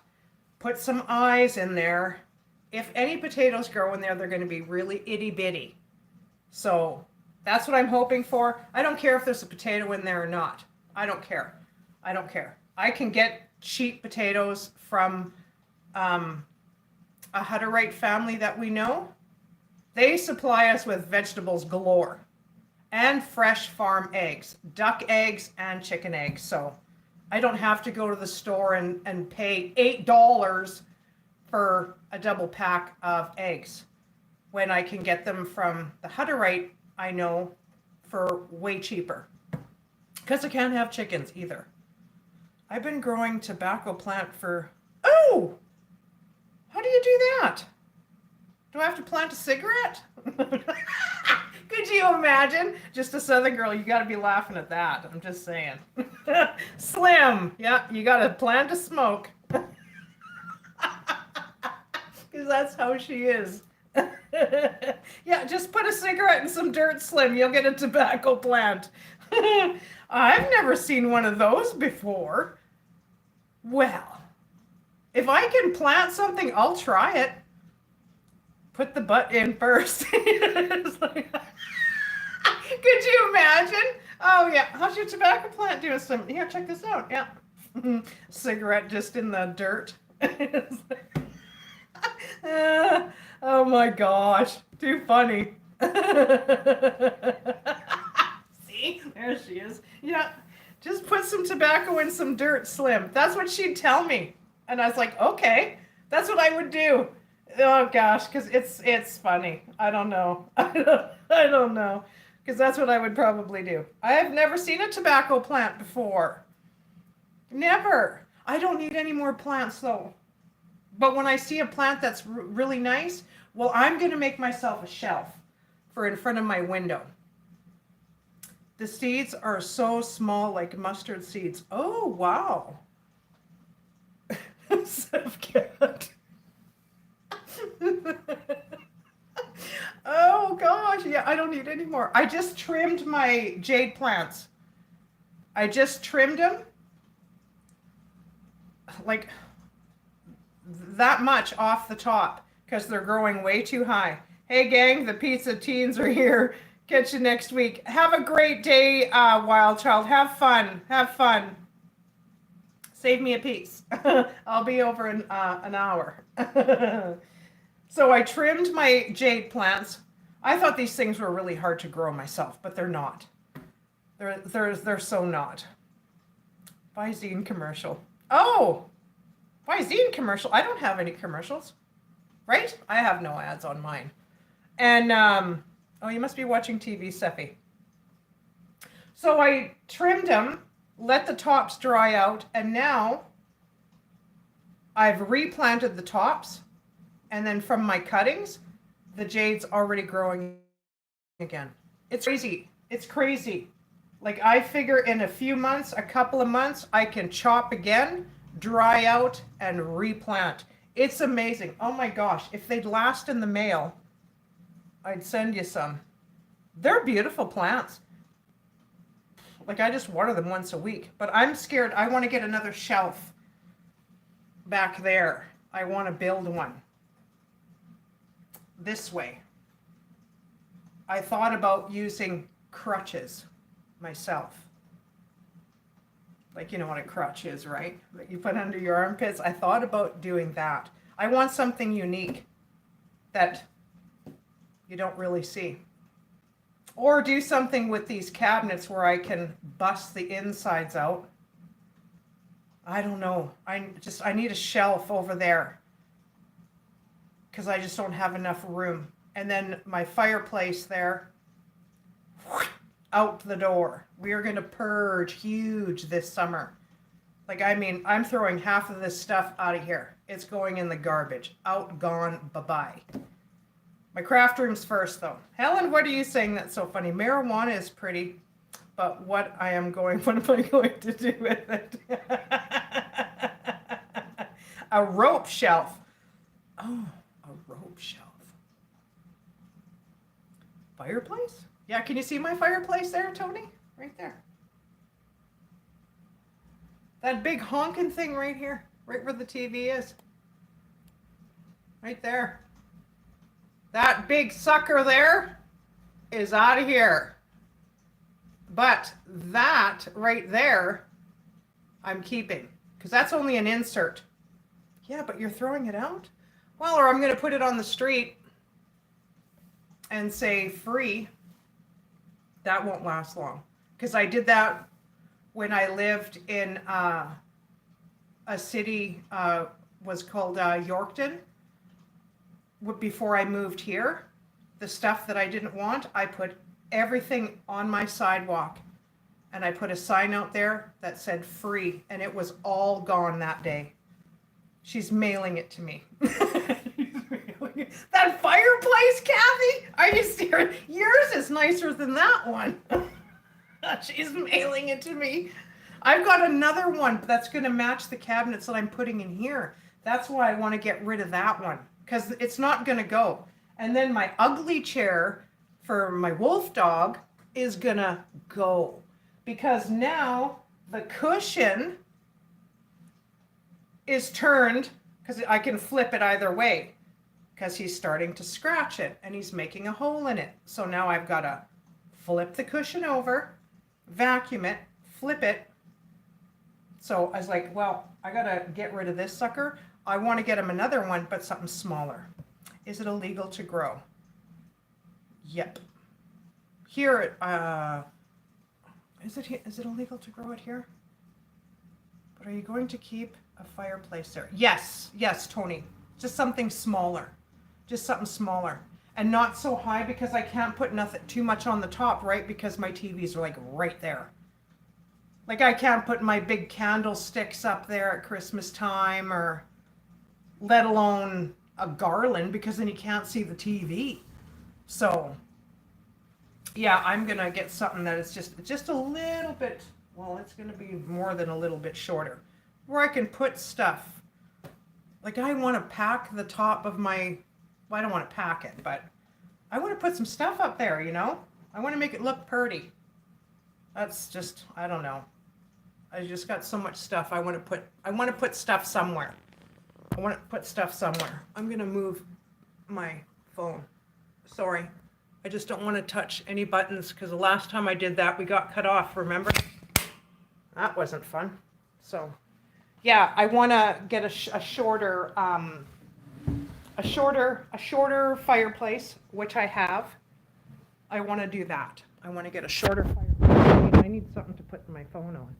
put some eyes in there. If any potatoes grow in there, they're going to be really itty bitty. So that's what I'm hoping for. I don't care if there's a potato in there or not. I don't care. I don't care. I can get cheap potatoes from a Hutterite family that we know. They supply us with vegetables galore and fresh farm eggs, duck eggs and chicken eggs. So I don't have to go to the store and pay $8 for a double pack of eggs when I can get them from the Hutterite, I know, for way cheaper. Because I can't have chickens either. I've been growing tobacco plant for, oh! How do you do that? Do I have to plant a cigarette? Could you imagine? Just a Southern girl, you got to be laughing at that. I'm just saying. Slim, yeah, you got to plant a smoke. Because that's how she is. Yeah, just put a cigarette in some dirt, Slim. You'll get a tobacco plant. I've never seen one of those before. Well, if I can plant something, I'll try it. Put the butt in first. It's like, could you imagine? Oh yeah, how's your tobacco plant doing? Some here, check this out. Yeah, cigarette just in the dirt. Oh my gosh, too funny. See, there she is. Yeah, just put some tobacco in some dirt, Slim. That's what she'd tell me, and I was like, okay, that's what I would do. Oh gosh, because it's funny. I don't know. I don't know, because that's what I would probably do. I have never seen a tobacco plant before. Never. I don't need any more plants though. But when I see a plant that's really nice, well, I'm going to make myself a shelf for in front of my window. The seeds are so small, like mustard seeds. Oh, wow. Cat. Oh gosh, yeah, I don't need any more. I just trimmed my jade plants. I just trimmed them like that much off the top because they're growing way too high. Hey gang, the pizza teens are here. Catch you next week. Have a great day, Wild Child. Have fun. Have fun. Save me a piece. I'll be over in an hour. So I trimmed my jade plants. I thought these things were really hard to grow myself, but they're not. They're so not. Buy zine commercial. Oh, buy zine commercial. I don't have any commercials, right? I have no ads on mine. And oh, you must be watching TV, Seppi. So I trimmed them, let the tops dry out, and now I've replanted the tops. And then from my cuttings, the jade's already growing again. It's crazy. It's crazy. Like I figure in a few months, a couple of months, I can chop again, dry out, and replant. It's amazing. Oh my gosh. If they'd last in the mail, I'd send you some. They're beautiful plants. Like I just water them once a week. But I'm scared. I want to get another shelf back there. I want to build one. This way. I thought about using crutches myself. Like, you know what a crutch is, right? That you put under your armpits. I thought about doing that. I want something unique that you don't really see. Or do something with these cabinets where I can bust the insides out. I don't know. I need a shelf over there, because I just don't have enough room. And then my fireplace there, out the door. We are going to purge huge this summer. Like, I mean, I'm throwing half of this stuff out of here. It's going in the garbage. Out, gone, bye-bye. My craft room's first, though. Helen, what are you saying that's so funny? Marijuana is pretty, but what am I going to do with it? A rope shelf. Oh. A rope shelf. Fireplace? Yeah, can you see my fireplace there, Tony? Right there. That big honking thing right here, right where the TV is. Right there. That big sucker there is out of here. But that right there, I'm keeping, because that's only an insert. Yeah, but you're throwing it out? Well, or I'm going to put it on the street and say free. That won't last long. Because I did that when I lived in a city, was called Yorkton. Before I moved here, the stuff that I didn't want, I put everything on my sidewalk. And I put a sign out there that said free. And it was all gone that day. She's mailing it to me. That fireplace, Kathy? Are you serious? Yours is nicer than that one. She's mailing it to me. I've got another one that's going to match the cabinets that I'm putting in here. That's why I want to get rid of that one, because it's not going to go. And then my ugly chair for my wolf dog is going to go, because now the cushion is turned, because I can flip it either way, because he's starting to scratch it and he's making a hole in it. So now I've got to flip the cushion over, vacuum it, flip it. So I was like, well, I got to get rid of this sucker. I want to get him another one, but something smaller. Is it illegal to grow? Yep. Here, is it illegal to grow it here? But are you going to keep a fireplace there? Yes, Tony. Just something smaller. Just something smaller. And not so high, because I can't put nothing too much on the top, right? Because my TVs are like right there. Like I can't put my big candlesticks up there at Christmas time, or let alone a garland, because then you can't see the TV. So yeah, I'm gonna get something that is just a little bit, well, it's gonna be more than a little bit shorter, where I can put stuff. Like I want to pack the top of my, well, I don't want to pack it, but I want to put some stuff up there, you know? I want to make it look pretty. That's just, I don't know. I just got so much stuff. I want to put stuff somewhere. I want to put stuff somewhere. I'm going to move my phone. Sorry. I just don't want to touch any buttons, because the last time I did that, we got cut off, remember? That wasn't fun. So, yeah, I want to get a shorter fireplace, which I have. I want to do that. I want to get a shorter fireplace. I need something to put my phone on,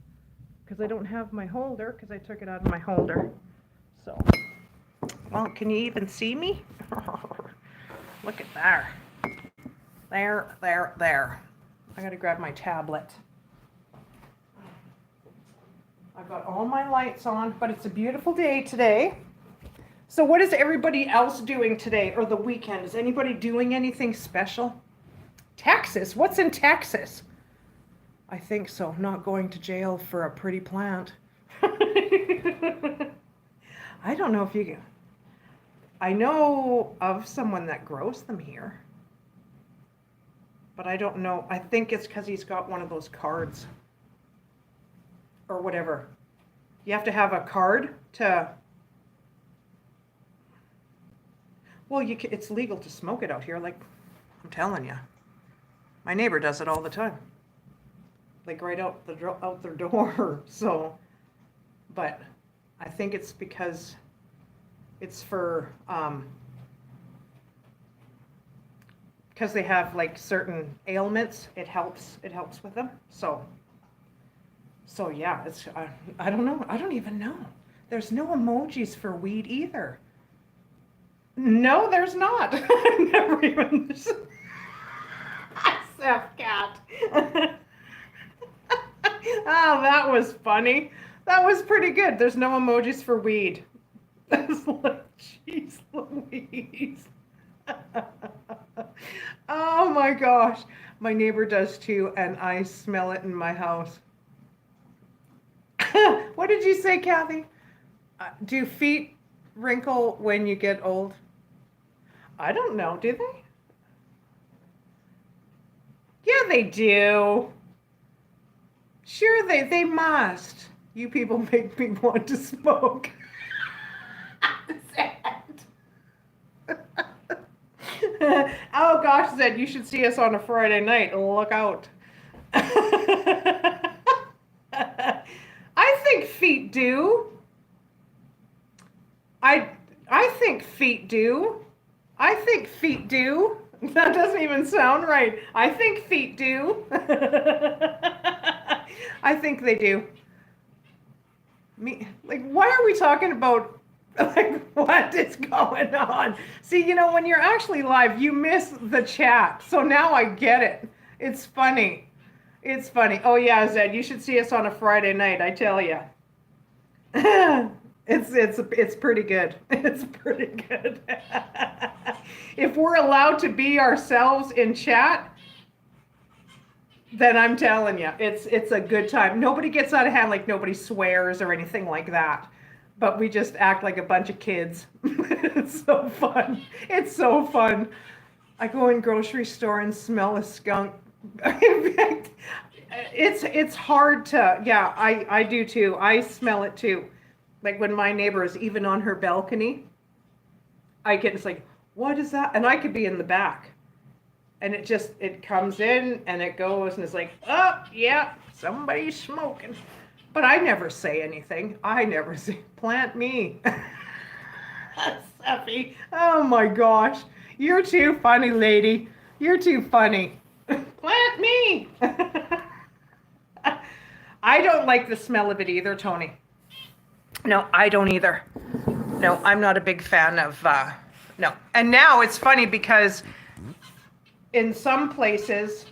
because I don't have my holder, because I took it out of my holder. So, well, can you even see me? Look at there. There. I got to grab my tablet. I've got all my lights on, but it's a beautiful day today. So what is everybody else doing today, or the weekend? Is anybody doing anything special? Texas? What's in Texas? I think so. Not going to jail for a pretty plant. I don't know if you can. I know of someone that grows them here, but I don't know. I think it's because he's got one of those cards or whatever. You have to have a card to, well, it's legal to smoke it out here. Like, I'm telling you, my neighbor does it all the time. Like right out their door. So, but I think it's because it's for, because they have like certain ailments. It helps with them. So yeah, it's, I don't know. I don't even know. There's no emojis for weed either. No, there's not. I've never even, cat. Oh, that was funny. That was pretty good. There's no emojis for weed. That's like, jeez Louise. Oh my gosh. My neighbor does too, and I smell it in my house. What did you say, Kathy? Do feet wrinkle when you get old? I don't know. Do they? Yeah, they do. Sure, they must. You people make me want to smoke. Oh gosh, Zed, you should see us on a Friday night. Look out. I think feet do. I think feet do. I think feet do. That doesn't even sound right. I think feet do. I think they do. Like, why are we talking about, like, what is going on? See, you know, when you're actually live, you miss the chat. So now I get it. It's funny. It's funny. Oh yeah, Zed, you should see us on a Friday night, I tell you. It's pretty good. It's pretty good. If we're allowed to be ourselves in chat, then I'm telling you, it's a good time. Nobody gets out of hand, like nobody swears or anything like that. But we just act like a bunch of kids. It's so fun. It's so fun. I go in grocery store and smell a skunk. In fact, it's hard to, yeah, I do too. I smell it too. Like when my neighbor is even on her balcony, it's like, what is that? And I could be in the back. And it comes in and it goes and it's like, oh, yeah, somebody's smoking. But I never say anything. I never say, plant me. Steffi, oh my gosh. You're too funny, lady. You're too funny. Plant me. I don't like the smell of it either, Tony. No, I don't either. No, I'm not a big fan of, no. And now it's funny because in some places,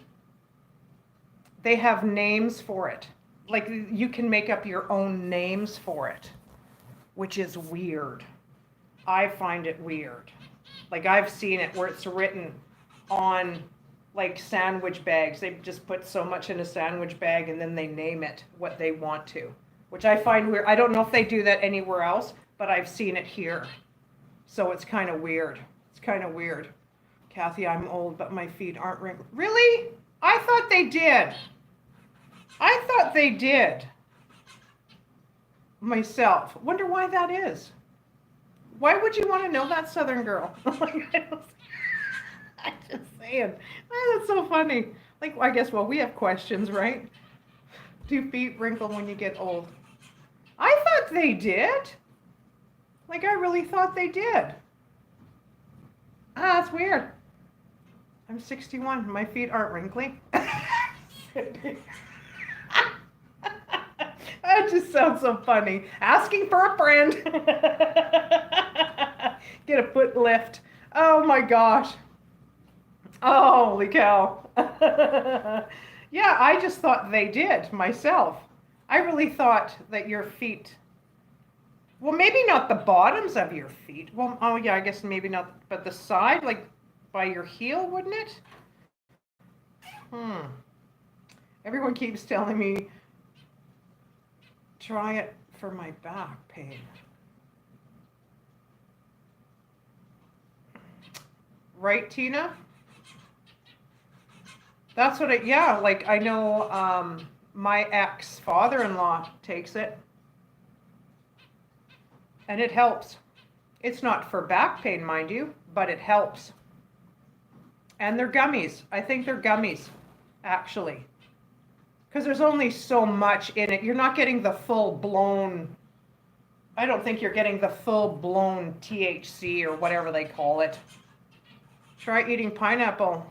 they have names for it. like you can make up your own names for it, which is weird. I find it weird. Like I've seen it where it's written on like sandwich bags. They just put so much in a sandwich bag and then they name it what they want to, which I find weird. I don't know if they do that anywhere else, but I've seen it here. So it's kind of weird. It's kind of weird. Kathy, I'm old, but my feet aren't wrinkled. Really? I thought they did. I thought they did. Myself. Wonder why that is. Why would you want to know that, Southern girl? I'm just saying. Oh, that's so funny. Like, I guess, well, we have questions, right? Do feet wrinkle when you get old? I thought they did. Like, I really thought they did. Ah, that's weird. I'm 61. My feet aren't wrinkly. That just sounds so funny. Asking for a friend. Get a foot lift. Oh my gosh. Oh, holy cow. Yeah, I just thought they did myself. I really thought that your feet, well, maybe not the bottoms of your feet. Well, oh yeah, I guess maybe not, but the side, like by your heel, wouldn't it? Everyone keeps telling me, try it for my back pain. Right, Tina? That's what it, yeah, like I know my ex-father-in-law takes it and it helps. It's not for back pain, mind you, but it helps. And they're gummies. I think they're gummies, actually. Because there's only so much in it. You're not getting the full-blown, I don't think you're getting the full-blown THC or whatever they call it. Try eating pineapple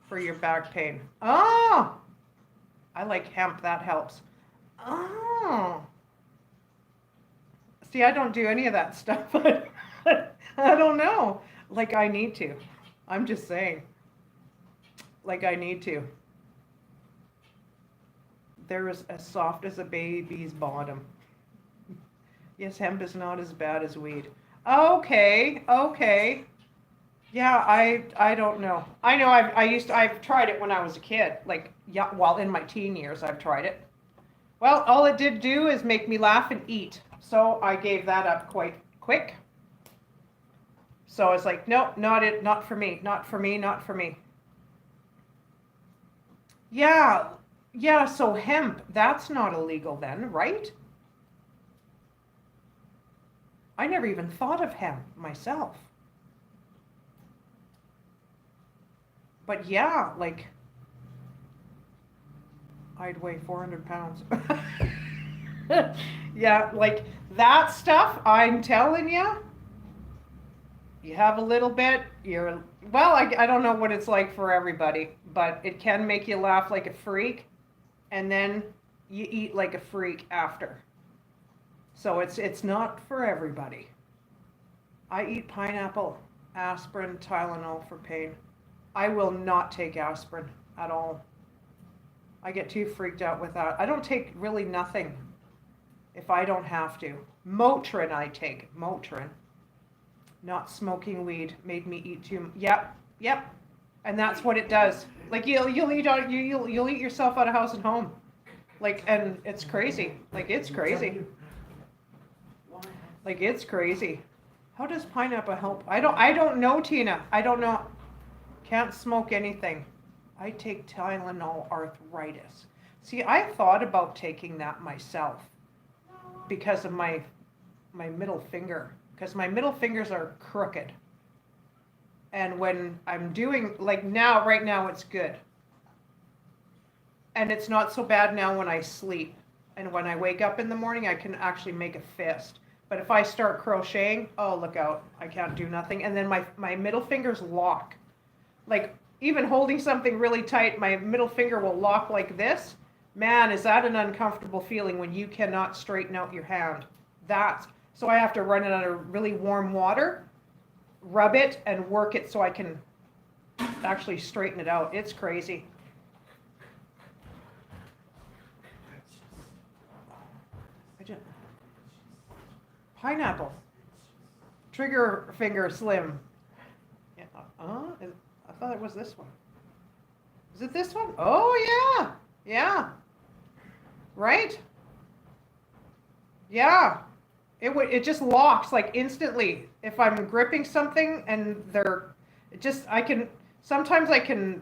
for your back pain. Oh, I like hemp. That helps. Oh. See, I don't do any of that stuff, but I don't know. Like I need to. I'm just saying. Like I need to. They're as soft as a baby's bottom. Yes, hemp is not as bad as weed. Okay, okay. Yeah, I don't know. I know I've tried it when I was a kid. Like, yeah, while in my teen years I've tried it. Well, all it did do is make me laugh and eat. So I gave that up quite quick. So it's like, nope, not for me, not for me, not for me. Yeah, yeah, so hemp, that's not illegal then, right? I never even thought of hemp myself. But yeah, like, I'd weigh 400 pounds. Yeah, like that stuff, I'm telling you, you have a little bit, well, I don't know what it's like for everybody, but it can make you laugh like a freak, and then you eat like a freak after. So it's not for everybody. I eat pineapple, aspirin, Tylenol for pain. I will not take aspirin at all. I get too freaked out with that. I don't take really nothing if I don't have to. Motrin I take, Motrin. Not smoking weed made me eat too. Yep, yep. And that's what it does. Like you'll eat yourself out of house and home. Like, and it's crazy. Like it's crazy. Like it's crazy. How does pineapple help? I don't know, Tina. I don't know. Can't smoke anything. I take Tylenol arthritis. See, I thought about taking that myself because of my middle finger. Because my middle fingers are crooked. And when I'm doing, like now, right now it's good. And it's not so bad now when I sleep. And when I wake up in the morning, I can actually make a fist. But if I start crocheting, oh, look out. I can't do nothing. And then my middle fingers lock. Like, even holding something really tight, my middle finger will lock like this. Man, is that an uncomfortable feeling when you cannot straighten out your hand. So I have to run it under really warm water, rub it, and work it so I can actually straighten it out. It's crazy. Fidget. Pineapple. Trigger finger slim. Yeah. I thought it was this one. Is it this one? Oh yeah. Yeah. Right? Yeah. It just locks like instantly. If I'm gripping something and sometimes I can.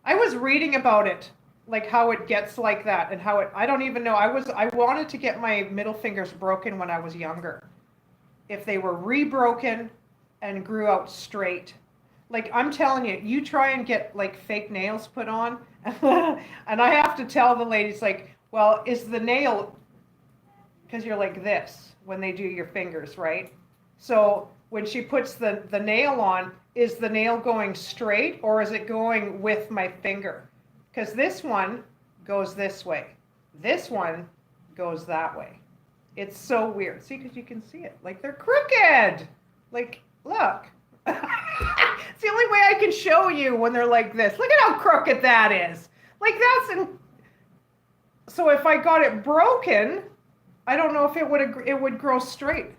I was reading about it, like how it gets like that and I don't even know. I wanted to get my middle fingers broken when I was younger. If they were rebroken and grew out straight. Like I'm telling you, you try and get like fake nails put on and I have to tell the ladies like, well, is the nail, because you're like this when they do your fingers, right? So when she puts the nail on, is the nail going straight or is it going with my finger? Because this one goes this way. This one goes that way. It's so weird. See, because you can see it. Like they're crooked. Like, look. It's the only way I can show you when they're like this. Look at how crooked that is. Like so if I got it broken, I don't know if it would grow straight.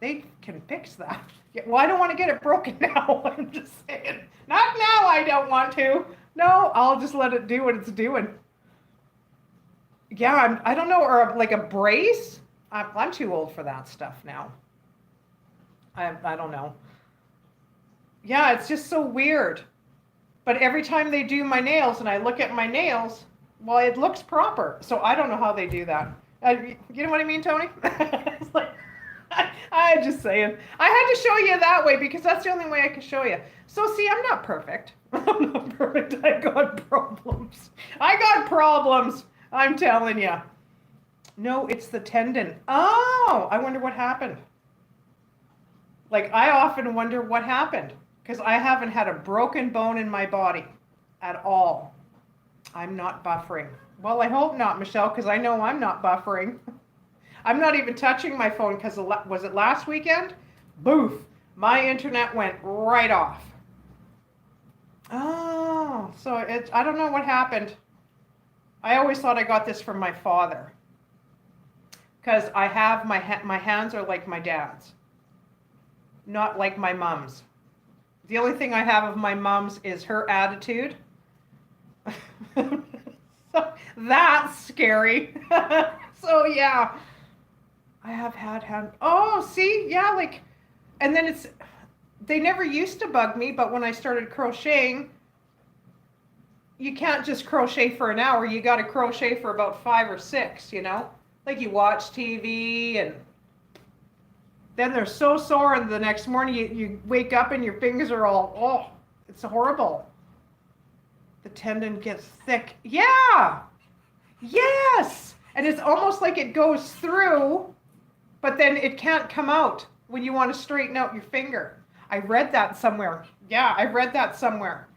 They can fix that. Yeah, well, I don't want to get it broken now. I'm just saying. Not now, I don't want to. No, I'll just let it do what it's doing. Yeah, I don't know, or like a brace. I'm too old for that stuff now. I don't know. Yeah, it's just so weird. But every time they do my nails and I look at my nails, well, it looks proper. So I don't know how they do that. You know what I mean, Tony? It's like, I'm just saying. I had to show you that way because that's the only way I can show you. So see, I'm not perfect. I'm not perfect. I got problems. I got problems. I'm telling you. No, it's the tendon. Oh, I wonder what happened. Like, I often wonder what happened because I haven't had a broken bone in my body at all. I'm not buffering. Well, I hope not, Michelle, because I know I'm not buffering. I'm not even touching my phone because was it last weekend? Boof. My internet went right off. Oh, so I don't know what happened. I always thought I got this from my father because I have my hands are like my dad's, not like my mom's. The only thing I have of my mom's is her attitude. So that's scary. So yeah, I have had hand. Oh, see, yeah, like, and then they never used to bug me, but when I started crocheting, you can't just crochet for an hour. You got to crochet for about 5 or 6, you know? Like you watch TV and then they're so sore and the next morning you wake up and your fingers are all, oh, it's horrible. The tendon gets thick. Yeah. Yes. And it's almost like it goes through, but then it can't come out when you want to straighten out your finger. I read that somewhere. Yeah, I read that somewhere.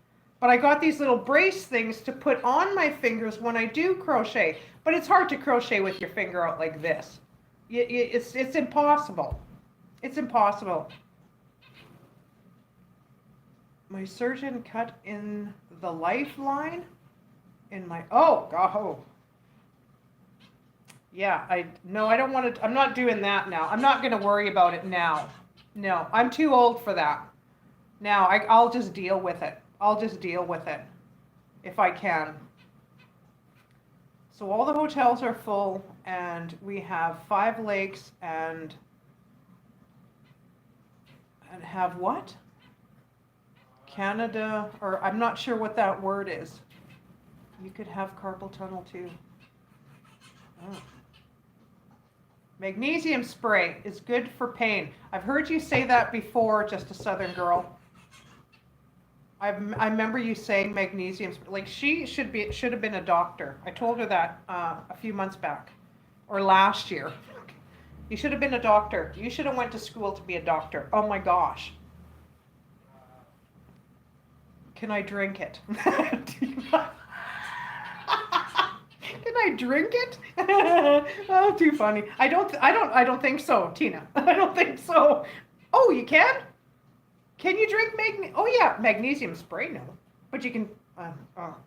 But I got these little brace things to put on my fingers when I do crochet. But it's hard to crochet with your finger out like this. It's impossible. It's impossible. My surgeon cut in the lifeline in my, oh, God. Yeah, I don't want to, I'm not doing that now. I'm not going to worry about it now. No, I'm too old for that. Now, I'll just deal with it. I'll just deal with it if I can. So all the hotels are full and we have 5 lakes and have what? Canada, or I'm not sure what that word is. You could have carpal tunnel too. Oh. Magnesium spray is good for pain. I've heard you say that before, just a Southern girl. I remember you saying magnesium spray. Like she should have been a doctor. I told her that a few months back, or last year. You should have been a doctor. You should have went to school to be a doctor. Oh my gosh. Can I drink it? Can I drink it? Oh, too funny. I don't think so, Tina. I don't think so. Oh, you can? Can you drink magnesium? Oh yeah, magnesium spray, no. But you can,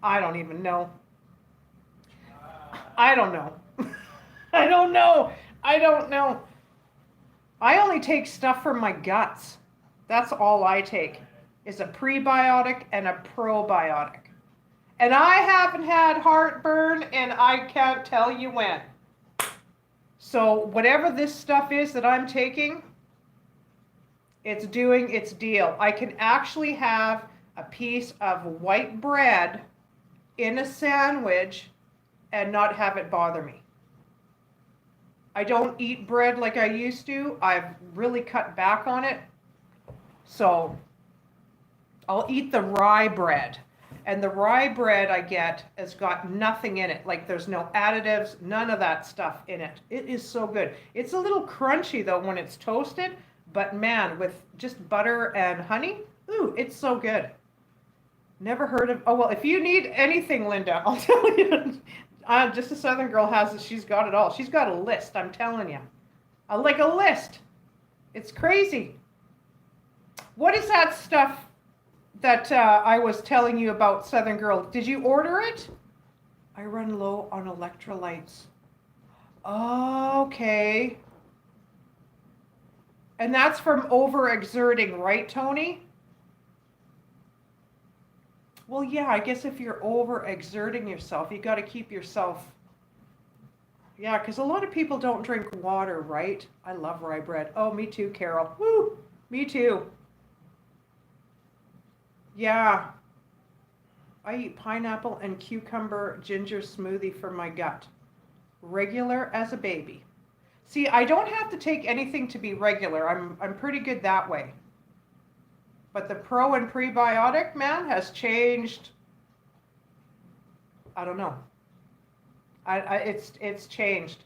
I don't even know. I don't know. I don't know. I don't know. I only take stuff from my guts. That's all I take is a prebiotic and a probiotic. And I haven't had heartburn and I can't tell you when. So whatever this stuff is that I'm taking, it's doing its deal. I can actually have a piece of white bread in a sandwich and not have it bother me. I don't eat bread like I used to. I've really cut back on it. So I'll eat the rye bread. And the rye bread I get has got nothing in it. Like there's no additives, none of that stuff in it. It is so good. It's a little crunchy though when it's toasted, but man, with just butter and honey, ooh, it's so good. Never heard of, oh well, if you need anything, Linda, I'll tell you. Just a Southern girl has it, she's got it all. She's got a list, I'm telling you. Like a list. It's crazy. What is that stuff that I was telling you about, Southern girl? Did you order it? I run low on electrolytes. Okay. And that's from overexerting, right, Tony? Well, yeah, I guess if you're overexerting yourself, you got to keep yourself. Yeah, because a lot of people don't drink water, right? I love rye bread. Oh, me too, Carol. Woo! Me too. Yeah. I eat pineapple and cucumber ginger smoothie for my gut. Regular as a baby. See, I don't have to take anything to be regular. I'm pretty good that way. But the pro and prebiotic, man, has changed. I don't know. It's changed.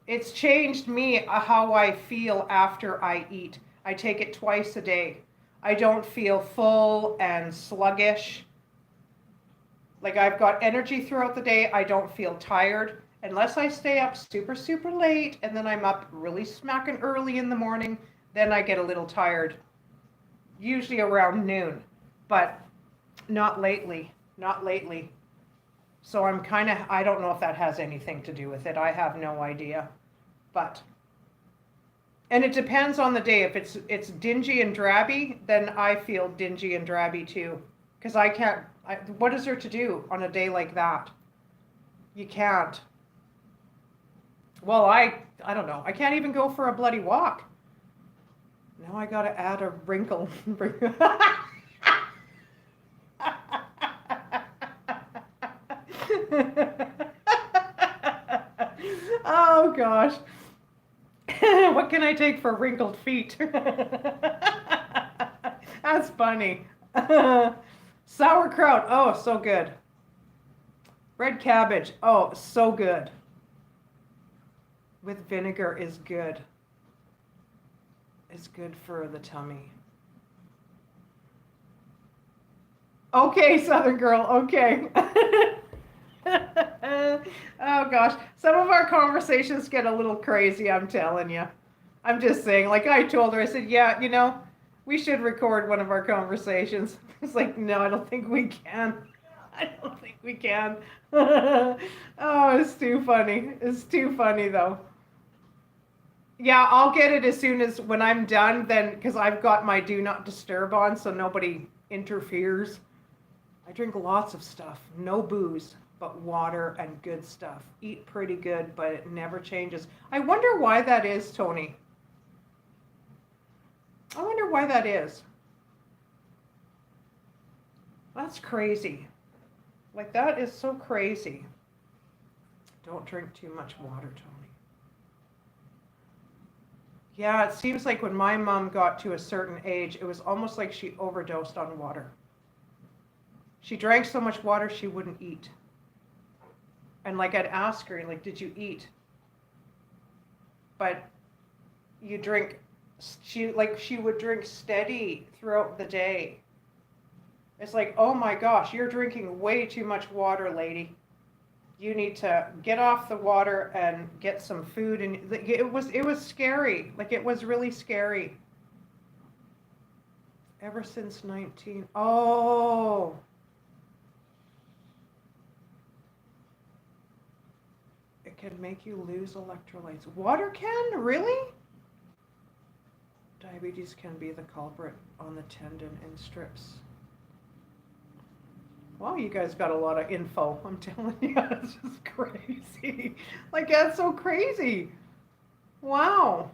It's changed me how I feel after I eat. I take it twice a day. I don't feel full and sluggish. Like I've got energy throughout the day. I don't feel tired unless I stay up super, super late and then I'm up really smacking early in the morning. Then I get a little tired. Usually around noon, but not lately, not lately. So I'm kind of, I don't know if that has anything to do with it. I have no idea, but, and it depends on the day. If it's dingy and drabby, then I feel dingy and drabby too. Because I can't, what is there to do on a day like that? You can't. Well, I don't know. I can't even go for a bloody walk. Now I gotta add a wrinkle. Oh gosh. What can I take for wrinkled feet? That's funny. Sauerkraut. Oh, so good. Red cabbage. Oh, so good. With vinegar is good. Is good for the tummy. Okay, Southern girl, okay. Oh gosh, some of our conversations get a little crazy, I'm telling you. I'm just saying, like I told her, I said, yeah, you know, we should record one of our conversations. It's like, no, I don't think we can. I don't think we can. Oh, it's too funny. It's too funny though. Yeah, I'll get it as soon as when I'm done, then, because I've got my do not disturb on so nobody interferes. I drink lots of stuff, no booze, but water and good stuff. Eat pretty good, but it never changes. I wonder why that is, Tony. I wonder why that is. That's crazy. Like, that is so crazy. Don't drink too much water, Tony. Yeah, it seems like when my mom got to a certain age, it was almost like she overdosed on water. She drank so much water she wouldn't eat. And like I'd ask her, like, did you eat? But you drink, she would drink steady throughout the day. It's like, oh my gosh, you're drinking way too much water, lady. You need to get off the water and get some food. And it was scary. Like, it was really scary. Ever since 19. Oh. It can make you lose electrolytes. Water can? Really? Diabetes can be the culprit on the tendon and strips. Wow, you guys got a lot of info. I'm telling you, it's just crazy. Like, that's so crazy. Wow.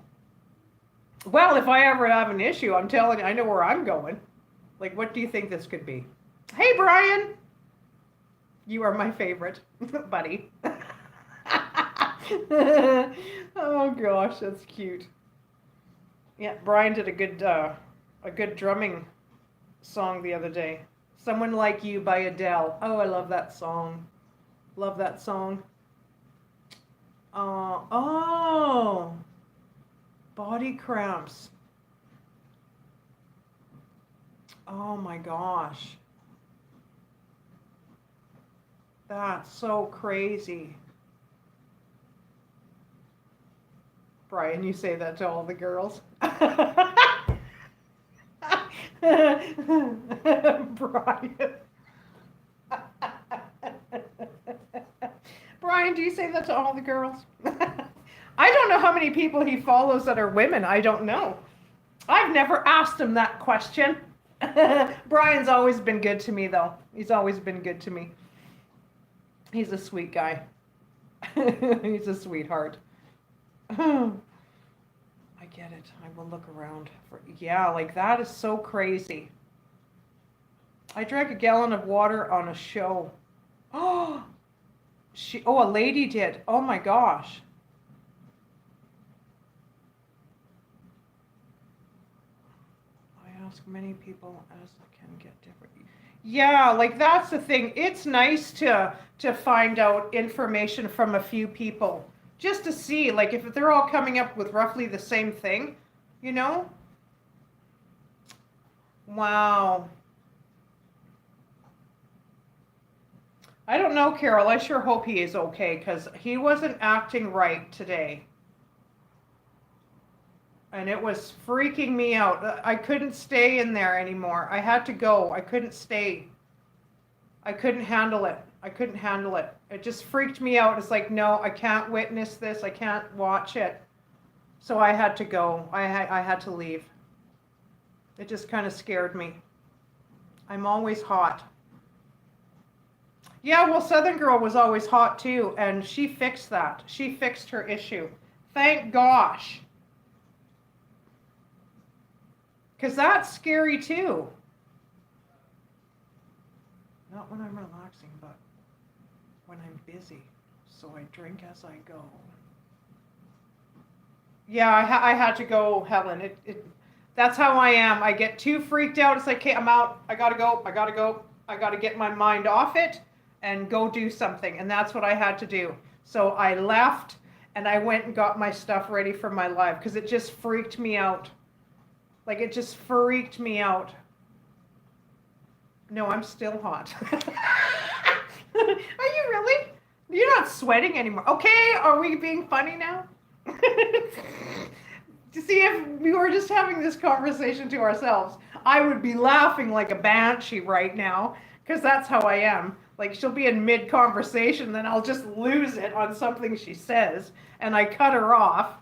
Well, if I ever have an issue, I'm telling you, I know where I'm going. Like, what do you think this could be? Hey, Brian. You are my favorite, buddy. Oh gosh, that's cute. Yeah, Brian did a good drumming song the other day. Someone Like You by Adele. Oh, I love that song. Love that song. Oh, body cramps. Oh my gosh. That's so crazy. Brian, you say that to all the girls? Brian. Brian, do you say that to all the girls? I don't know how many people he follows that are women. I don't know. I've never asked him that question. Brian's always been good to me, though. He's always been good to me. He's a sweet guy. He's a sweetheart. I get it. I will look around for. Yeah, like that is so crazy. I drank a gallon of water on a show. Oh, a lady did. Oh my gosh. I ask many people as I can get different. Yeah, like that's the thing. It's nice to find out information from a few people. Just to see, like, if they're all coming up with roughly the same thing, you know? Wow. I don't know, Carol. I sure hope he is okay, because he wasn't acting right today. And it was freaking me out. I couldn't stay in there anymore. I had to go. I couldn't stay. I couldn't handle it. I couldn't handle it. It just freaked me out. It's like, no, I can't witness this. I can't watch it. So I had to go. I had to leave. It just kind of scared me. I'm always hot. Yeah, well, Southern Girl was always hot too, and she fixed that. She fixed her issue. Thank gosh. Because that's scary too. Not when I'm relaxing, but when I'm busy. So I drink as I go. Yeah, I had to go, Helen. That's how I am. I get too freaked out. It's like, okay, I'm out. I gotta go. I gotta go. I gotta get my mind off it and go do something. And that's what I had to do. So I left and I went and got my stuff ready for my live because it just freaked me out. Like, it just freaked me out. No, I'm still hot. Are you really? You're not sweating anymore. Okay, are we being funny now? To see if we were just having this conversation to ourselves, I would be laughing like a banshee right now, because that's how I am. Like, she'll be in mid-conversation, then I'll just lose it on something she says, and I cut her off.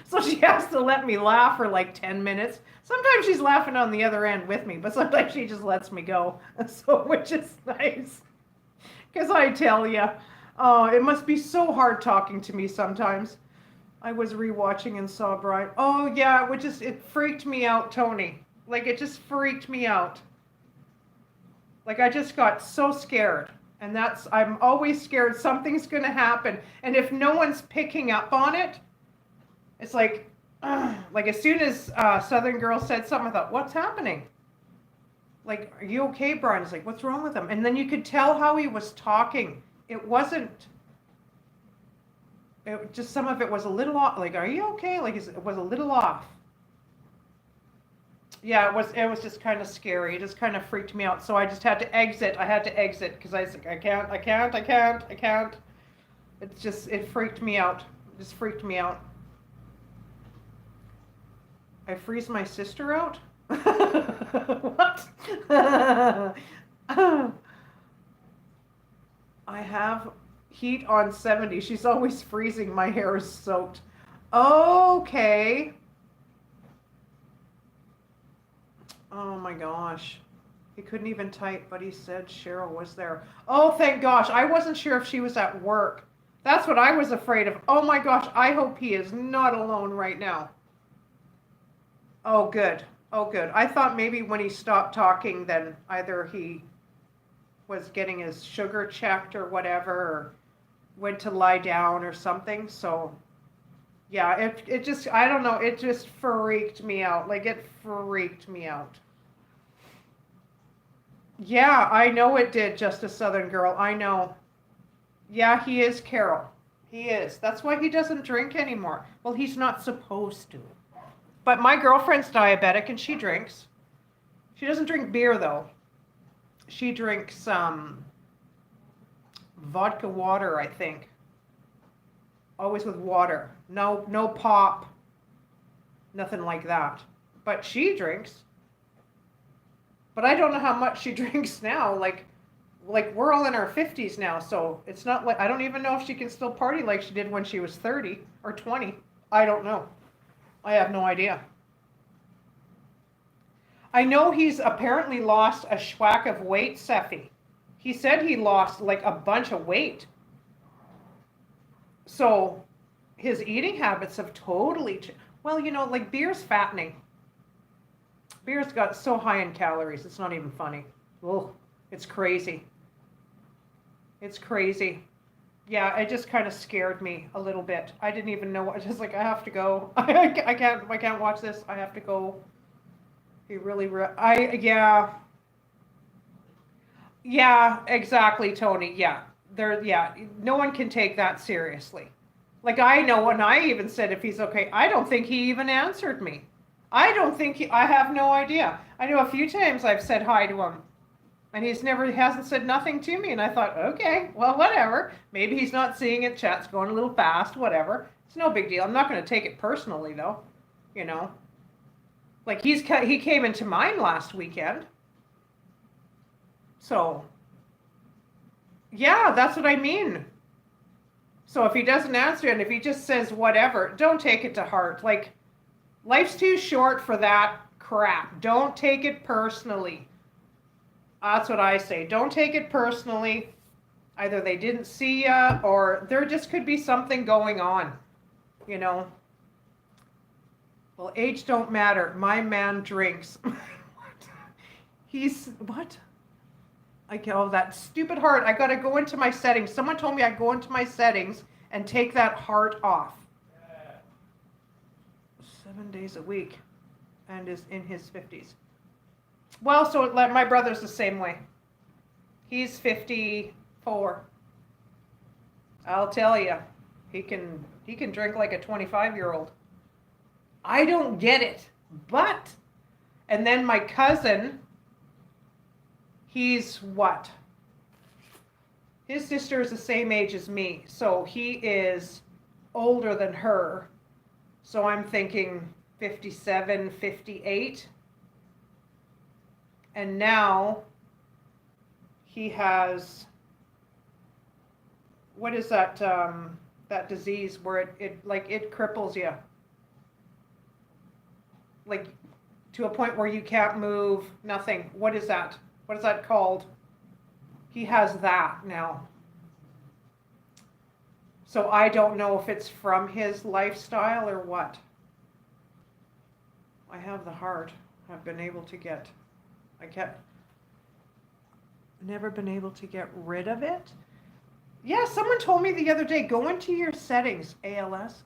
So she has to let me laugh for like 10 minutes. Sometimes she's laughing on the other end with me, but sometimes she just lets me go. So, which is nice. Because I tell you, it must be so hard talking to me sometimes. I was rewatching and saw Brian. Oh yeah, it freaked me out, Tony. Like, it just freaked me out. Like, I just got so scared. And I'm always scared something's going to happen. And if no one's picking up on it, it's like as soon as Southern Girl said something, I thought, what's happening? Like, are you okay, Brian? It's like, what's wrong with him? And then you could tell how he was talking. Just some of it was a little off. Like, are you okay? Like, it was a little off. Yeah, it was just kind of scary. It just kind of freaked me out. So I just had to exit. I had to exit because I was like, I can't. It freaked me out. It just freaked me out. I freeze my sister out? What? I have, Heat on 70. She's always freezing. My hair is soaked. Okay. Oh my gosh. He couldn't even type, but he said Cheryl was there. Oh, thank gosh. I wasn't sure if she was at work. That's what I was afraid of. Oh my gosh. I hope he is not alone right now. Oh, good. Oh, good. I thought maybe when he stopped talking, then either he was getting his sugar checked or whatever, or went to lie down or something. So, yeah, it just, I don't know, it just freaked me out. Like, it freaked me out. Yeah, I know it did, Just a Southern Girl. I know. Yeah, he is, Carol. He is. That's why he doesn't drink anymore. Well, he's not supposed to. But my girlfriend's diabetic and she drinks. She doesn't drink beer though. She drinks vodka water, I think. Always with water. No pop. Nothing like that. But she drinks. But I don't know how much she drinks now. Like we're all in our 50s now, so it's not like, I don't even know if she can still party like she did when she was 30 or 20. I don't know. I have no idea. I know he's apparently lost a schwack of weight, Seffi. He said he lost like a bunch of weight. So his eating habits have totally changed. Well, you know, like beer's fattening. Beer's got so high in calories, it's not even funny. Oh, it's crazy. It's crazy. Yeah, it just kind of scared me a little bit. I didn't even know. I was just like, I have to go. I can't watch this. I have to go. He really, yeah, exactly, Tony. Yeah, no one can take that seriously. Like I know, and I even said if he's okay. I don't think he even answered me. I don't think I have no idea. I know a few times I've said hi to him. And hasn't said nothing to me. And I thought, okay, well, whatever. Maybe he's not seeing it. Chat's going a little fast, whatever. It's no big deal. I'm not going to take it personally, though. You know, like he came into mine last weekend. So, yeah, that's what I mean. So if he doesn't answer and if he just says whatever, don't take it to heart. Like, life's too short for that crap. Don't take it personally. That's what I say. Don't take it personally. Either they didn't see ya or there just could be something going on, you know. Well, age don't matter. My man drinks. He's, what? Oh, that stupid heart. I got to go into my settings. Someone told me I'd go into my settings and take that heart off. 7 days a week and is in his 50s. Well, so my brother's the same way. He's 54. I'll tell you, he can drink like a 25-year-old. I don't get it, but, and then my cousin, he's what? His sister is the same age as me, so he is older than her. So I'm thinking 57, 58. And now he has, what is that, that disease where it cripples you? Like to a point where you can't move, nothing. What is that? What is that called? He has that now. So I don't know if it's from his lifestyle or what. I have the heart. I've been able to get, never been able to get rid of it. Yeah, someone told me the other day, go into your settings. ALS?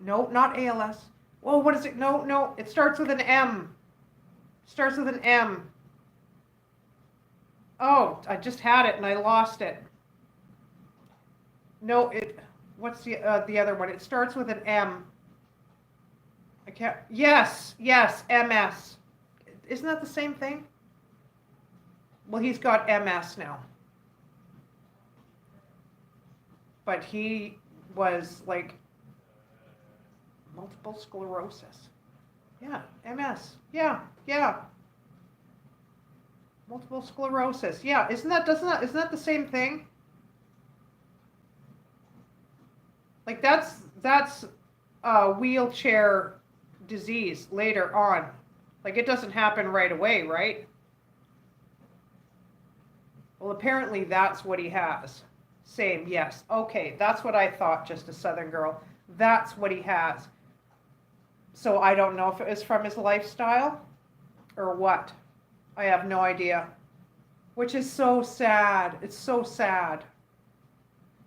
No, not ALS. Oh, what is it? No, it starts with an M. Starts with an M. Oh, I just had it and I lost it. No, what's the other one? It starts with an M. I can't, yes, MS. Isn't that the same thing? Well, he's got MS now. But he was like multiple sclerosis. Yeah, MS. Yeah. Multiple sclerosis. Yeah, isn't that the same thing? Like that's a wheelchair disease later on. Like it doesn't happen right away, right? Well, apparently that's what he has. Same, yes. Okay, that's what I thought, just a Southern girl. That's what he has. So I don't know if it was from his lifestyle or what. I have no idea. Which is so sad. It's so sad.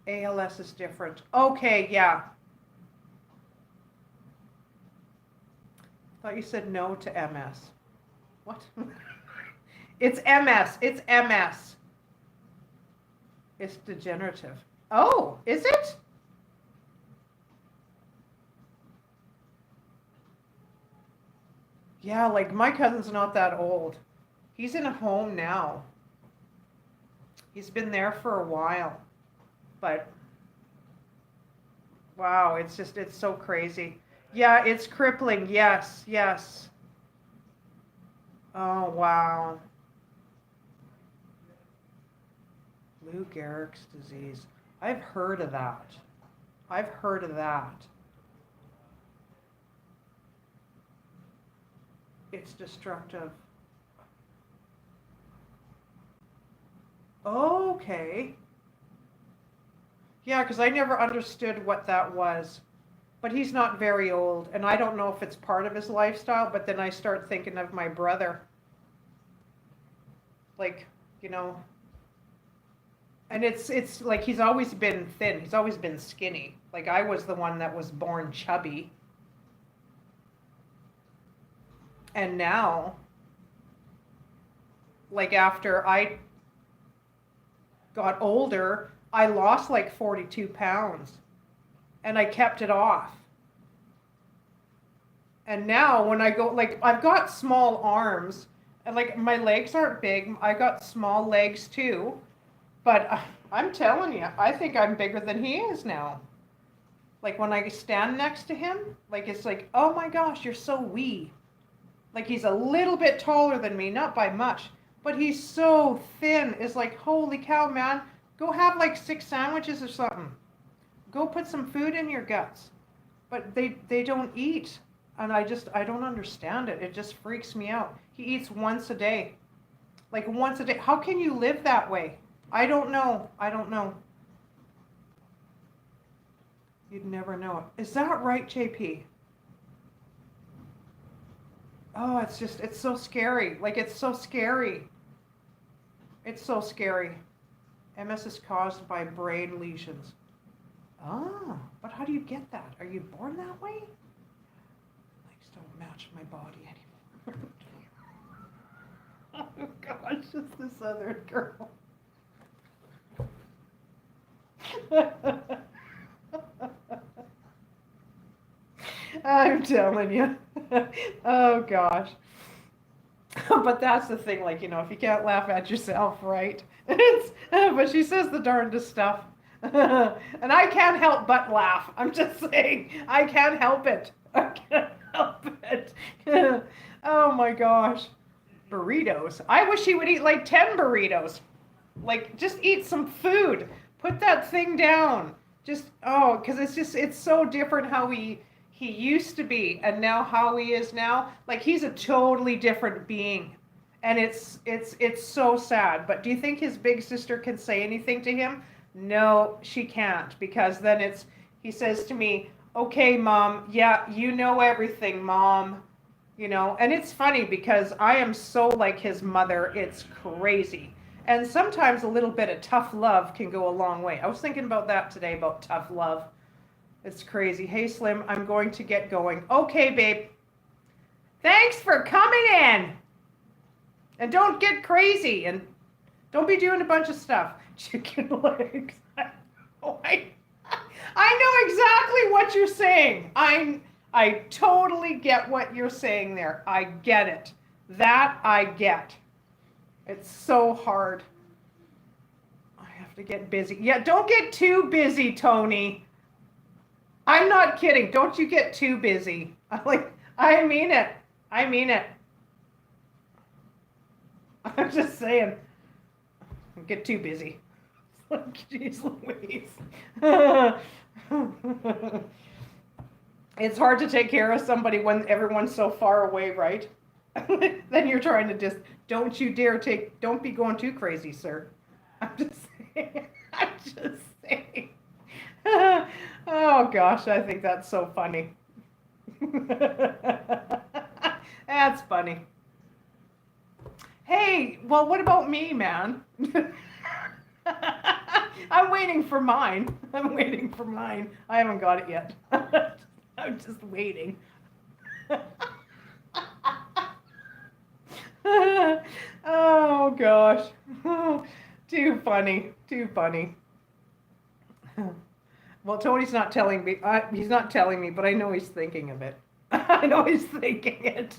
ALS is different. Okay, yeah. Thought you said no to MS. What? It's MS. It's MS. It's degenerative. Oh, is it? Yeah, like my cousin's not that old. He's in a home now. He's been there for a while. But wow, it's so crazy. Yeah, it's crippling. Yes, yes. Oh, wow. Lou Gehrig's disease. I've heard of that. I've heard of that. It's destructive. Okay. Yeah, because I never understood what that was. But he's not very old, and I don't know if it's part of his lifestyle, but then I start thinking of my brother. Like, you know, and it's like he's always been thin. He's always been skinny. Like I was the one that was born chubby. And now, like after I got older, I lost like 42 pounds and I kept it off. And now when I go, like I've got small arms and like my legs aren't big. I got small legs too. But I'm telling you, I think I'm bigger than he is now. Like when I stand next to him, like it's like, oh my gosh, you're so wee. Like he's a little bit taller than me, not by much, but he's so thin. It's like, holy cow, man. Go have like 6 sandwiches or something. Go put some food in your guts. But they don't eat. And I don't understand it. It just freaks me out. He eats once a day. Like once a day. How can you live that way? I don't know. I don't know. You'd never know it. Is that right, JP? Oh, it's so scary. Like, it's so scary. It's so scary. MS is caused by brain lesions. Oh, but how do you get that? Are you born that way? Legs don't match my body anymore. Oh, gosh, it's this other girl. I'm telling you. Oh gosh. But that's the thing, like, you know, if you can't laugh at yourself, right? But she says the darndest stuff. And I can't help but laugh. I'm just saying, I can't help it. I can't help it. Oh my gosh. Burritos. I wish he would eat like 10 burritos. Like, just eat some food. Put that thing down. Just, oh, because it's so different how he used to be and now how he is now. Like, he's a totally different being. And it's so sad. But do you think his big sister can say anything to him? No, she can't, because then he says to me, okay, Mom, yeah, you know everything, Mom. You know, and it's funny because I am so like his mother, it's crazy. And sometimes a little bit of tough love can go a long way. I was thinking about that today, about tough love. It's crazy. Hey, Slim, I'm going to get going. Okay, babe. Thanks for coming in. And don't get crazy and don't be doing a bunch of stuff. Chicken legs. I know exactly what you're saying. I totally get what you're saying there. I get it. That I get. It's so hard. I have to get busy. Yeah, don't get too busy, Tony. I'm not kidding. Don't you get too busy. I mean it. I mean it. I'm just saying. Don't get too busy. Like, geez Louise. It's hard to take care of somebody when everyone's so far away, right? Then you're trying to just, don't be going too crazy, sir. I'm just saying. I'm just saying. Oh gosh, I think that's so funny. That's funny. Hey, well, what about me, man? I'm waiting for mine. I haven't got it yet. I'm just waiting. Oh gosh. Too funny. Well, Tony's not telling me. He's not telling me, but I know he's thinking of it. I know he's thinking it.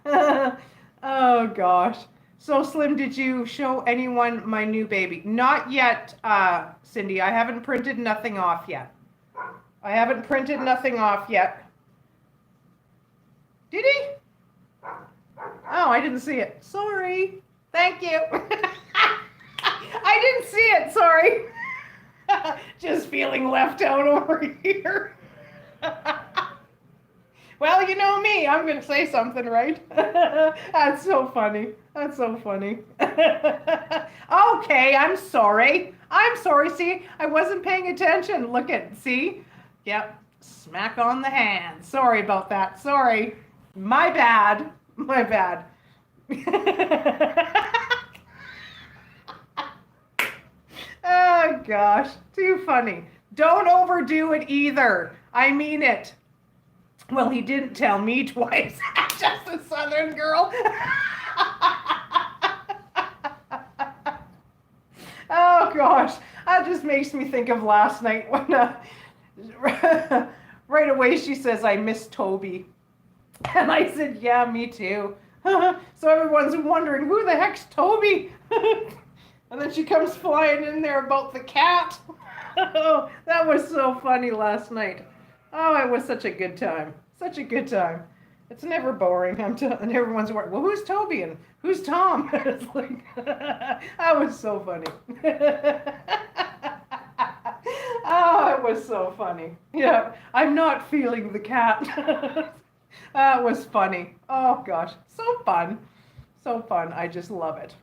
Oh gosh. So Slim, did you show anyone my new baby? Not yet, Cindy. I haven't printed nothing off yet. Did he? Oh, I didn't see it. Sorry. Thank you. I didn't see it. Sorry. Just feeling left out over here. Well, you know me. I'm going to say something, right? That's so funny. Okay, I'm sorry. See, I wasn't paying attention. See? Yep. Smack on the hand. Sorry about that. Sorry. My bad. Oh, gosh. Too funny. Don't overdo it either. I mean it. Well, he didn't tell me twice. Just a Southern girl. Oh, gosh. That just makes me think of last night when right away she says, I miss Toby. And I said, yeah, me too. So everyone's wondering, who the heck's Toby? And then she comes flying in there about the cat. Oh, that was so funny last night. Oh, it was such a good time. It's never boring. And everyone's wondering, well, who's Toby and who's Tom? It's like, that was so funny. Oh, it was so funny. Yeah, I'm not feeling the cat. That was funny. Oh gosh, so fun. I just love it.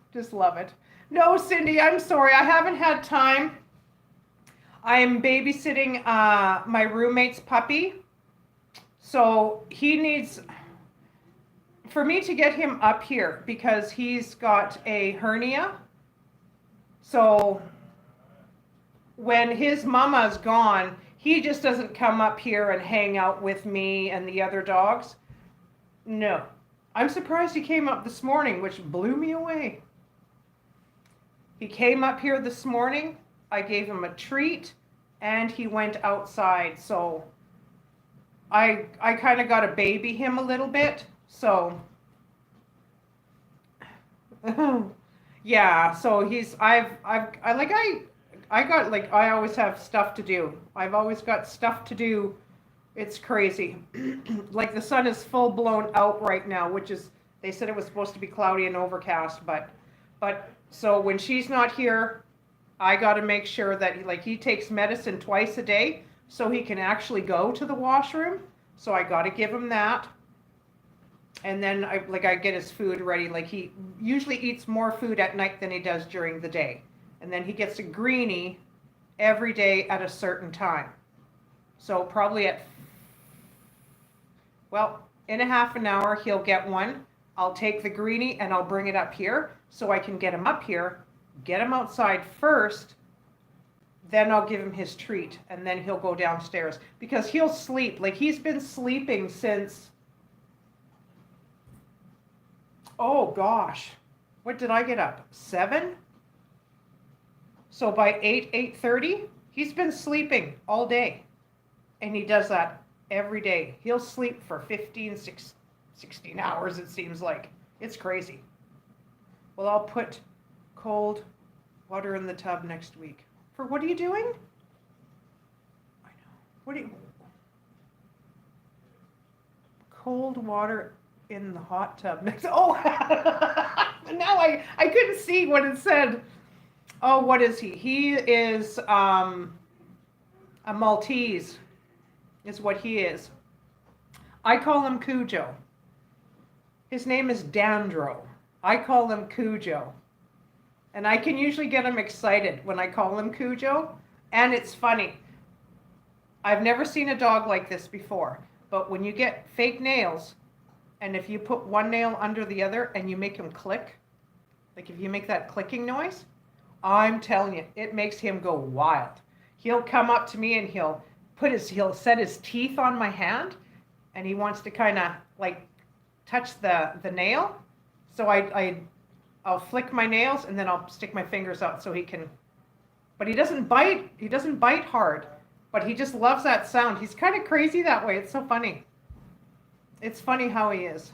No, Cindy, I'm sorry. I haven't had time. I'm babysitting my roommate's puppy. So he needs, for me to get him up here because he's got a hernia. So when his mama's gone, he just doesn't come up here and hang out with me and the other dogs. No. I'm surprised he came up this morning, which blew me away. He came up here this morning. I gave him a treat and he went outside. So I kind of got to baby him a little bit. So yeah, so I always have stuff to do. I've always got stuff to do. It's crazy. Like the sun is full blown out right now, which is, they said it was supposed to be cloudy and overcast, but so when she's not here, I got to make sure that he takes medicine twice a day so he can actually go to the washroom. So I got to give him that. And then I get his food ready. Like, he usually eats more food at night than he does during the day. And then he gets a greenie every day at a certain time. So probably in a half an hour, he'll get one. I'll take the greenie and I'll bring it up here so I can get him up here, get him outside first, then I'll give him his treat, and then he'll go downstairs because he'll sleep. Like, he's been sleeping since, oh gosh, what did I get up? 7? So by 8:30, he's been sleeping all day. And he does that every day. He'll sleep for 16 hours, it seems like. It's crazy. Well, I'll put cold water in the tub next week. For what are you doing? I know. What are you? Cold water in the hot tub next. Oh, now I couldn't see what it said. Oh, what is he? He is a Maltese, is what he is. I call him Cujo. His name is Dandro. I call him Cujo. And I can usually get him excited when I call him Cujo. And it's funny. I've never seen a dog like this before. But when you get fake nails, and if you put one nail under the other and you make him click, like if you make that clicking noise, I'm telling you, it makes him go wild. He'll come up to me and he'll set his teeth on my hand, and he wants to kind of like touch the nail. So I'll flick my nails and then I'll stick my fingers out so he can, but he doesn't bite. He doesn't bite hard, but he just loves that sound. He's kind of crazy that way. It's so funny. It's funny how he is.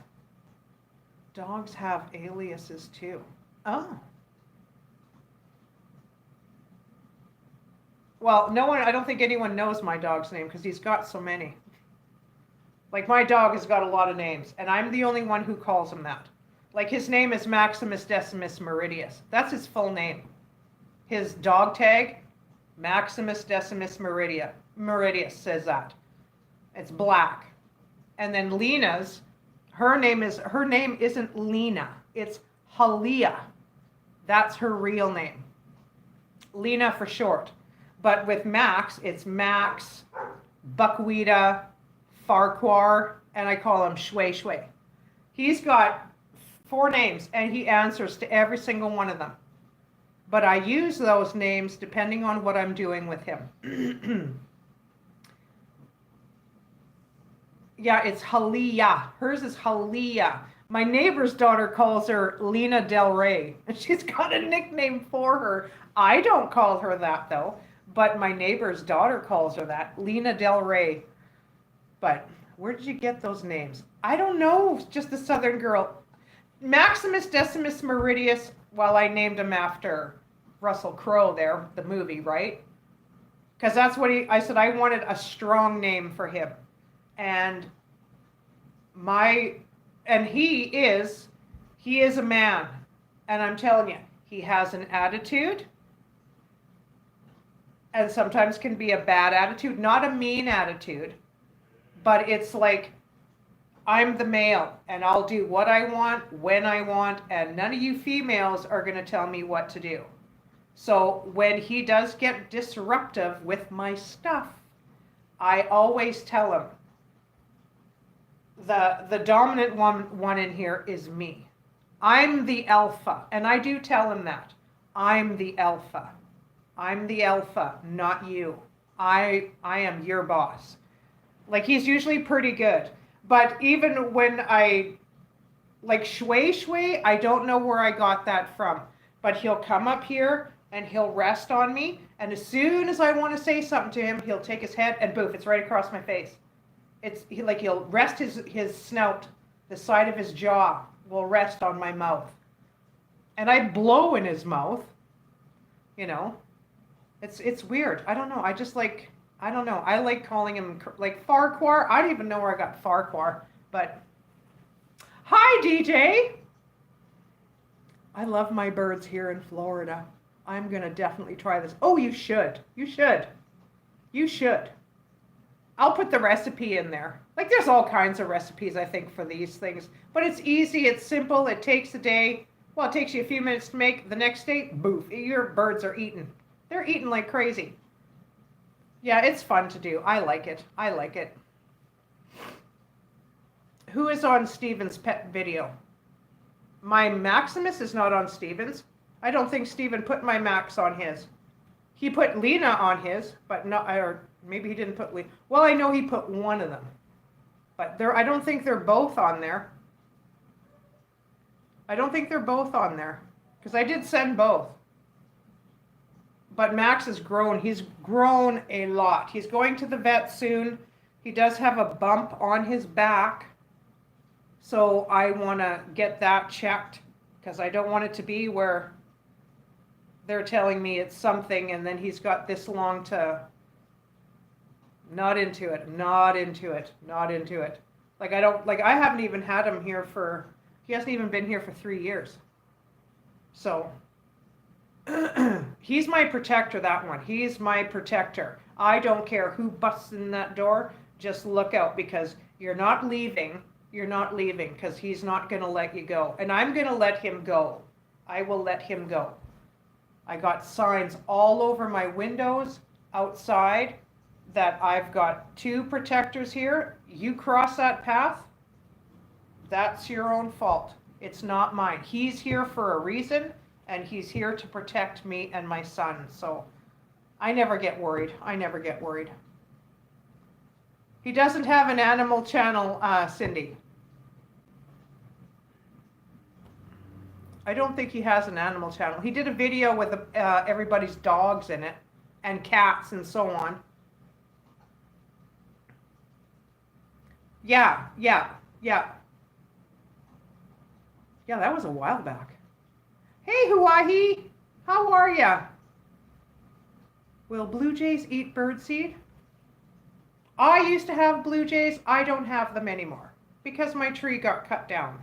Dogs have aliases too. Oh. Well, no one, I don't think anyone knows my dog's name because he's got so many. Like my dog has got a lot of names, and I'm the only one who calls him that. Like his name is Maximus Decimus Meridius. That's his full name. His dog tag, Maximus Decimus Meridius says that. It's black. And then Lena's, her name isn't Lena. It's Halia. That's her real name. Lena for short. But with Max, it's Max, Buckwheata, Farquhar, and I call him Shway Shway. He's got 4 names, and he answers to every single one of them. But I use those names depending on what I'm doing with him. Yeah, it's Halia. Hers is Halia. My neighbor's daughter calls her Lena Del Rey. And she's got a nickname for her. I don't call her that, though. But my neighbor's daughter calls her that, Lena Del Rey. But where did you get those names? I don't know. Just a southern girl. Maximus Decimus Meridius, well, I named him after Russell Crowe there, the movie, right? Because that's what I said I wanted a strong name for him. And he is a man. And I'm telling you, he has an attitude. And sometimes can be a bad attitude, not a mean attitude, but it's like, I'm the male and I'll do what I want, when I want, and none of you females are going to tell me what to do. So when he does get disruptive with my stuff, I always tell him, the dominant one in here is me. I'm the alpha, and I do tell him that. I'm the alpha. I'm the alpha, not you. I am your boss. Like, he's usually pretty good. But even when like Shway Shway, I don't know where I got that from. But he'll come up here and he'll rest on me. And as soon as I want to say something to him, he'll take his head and boof, it's right across my face. He'll rest his snout, the side of his jaw will rest on my mouth. And I blow in his mouth, you know. It's weird. I don't know. I don't know. I like calling him like Farquhar. I don't even know where I got Farquhar, but hi, DJ. I love my birds here in Florida. I'm going to definitely try this. Oh, you should. You should. You should. I'll put the recipe in there. Like, there's all kinds of recipes, I think, for these things. But it's easy. It's simple. It takes a day. Well, it takes you a few minutes to make. The next day, boof, your birds are eaten. They're eating like crazy. Yeah, it's fun to do. I like it. I like it. Who is on Steven's pet video? My Maximus is not on Steven's. I don't think Steven put my Max on his. He put Lena on his, but not, or maybe he didn't put Lena. Well, I know he put one of them. But I don't think they're both on there. I don't think they're both on there. Because I did send both. But Max has grown. He's grown a lot. He's going to the vet soon. He does have a bump on his back. So I want to get that checked because I don't want it to be where they're telling me it's something and then he's got this long to not into it, not into it, not into it. Like I haven't even had him here he hasn't even been here for 3 years. So He's my protector, that one. He's my protector. I don't care who busts in that door. Just look out, because you're not leaving. You're not leaving, because he's not going to let you go. And I'm going to let him go. I will let him go. I got signs all over my windows outside that I've got 2 protectors here. You cross that path, that's your own fault. It's not mine. He's here for a reason, and he's here to protect me and my son. So I never get worried. I never get worried. He doesn't have an animal channel, Cindy. I don't think he has an animal channel. He did a video with everybody's dogs in it and cats and so on. Yeah. Yeah, that was a while back. Hey, Hawaii, how are ya? Will blue jays eat birdseed? I used to have blue jays. I don't have them anymore because my tree got cut down.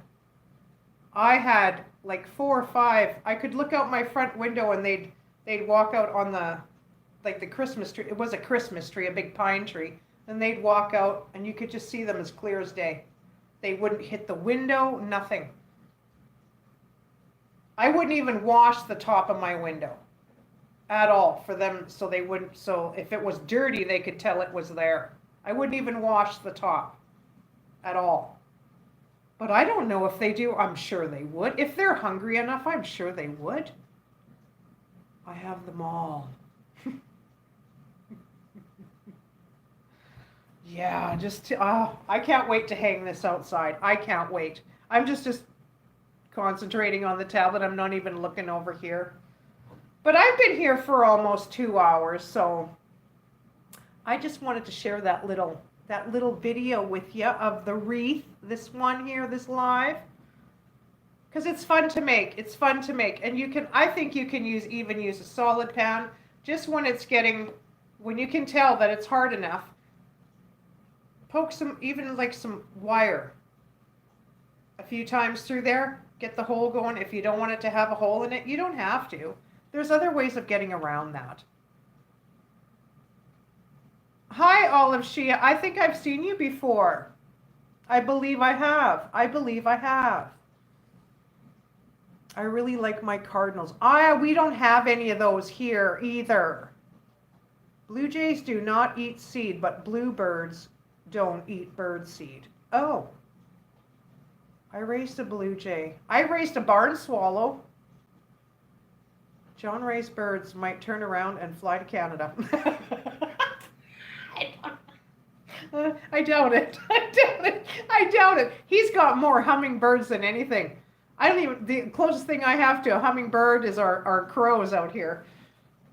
I had like 4 or 5. I could look out my front window and they'd walk out on the Christmas tree. It was a Christmas tree, a big pine tree. And they'd walk out and you could just see them as clear as day. They wouldn't hit the window, nothing. I wouldn't even wash the top of my window at all for them, so they wouldn't, so if it was dirty, they could tell it was there. I wouldn't even wash the top at all. But I don't know if they do. I'm sure they would. If they're hungry enough, I'm sure they would. I have them all. Yeah, I can't wait to hang this outside. I can't wait. I'm just concentrating on the tablet. I'm not even looking over here. But I've been here for almost 2 hours, so I just wanted to share that little video with you of the wreath, this one here, this live, because it's fun to make. It's fun to make, and I think you can even use a solid pan, just when you can tell that it's hard enough. Poke some wire a few times through there, get the hole going. If you don't want it to have a hole in it, you don't have to. There's other ways of getting around that. Hi, Olive Shia. I think I've seen you before. I believe I have. I really like my cardinals. We don't have any of those here either. Blue jays do not eat seed, but bluebirds don't eat bird seed. Oh. I raised a blue jay. I raised a barn swallow. John raised birds might turn around and fly to Canada. I doubt it. I doubt it. He's got more hummingbirds than anything. The closest thing I have to a hummingbird is our crows out here.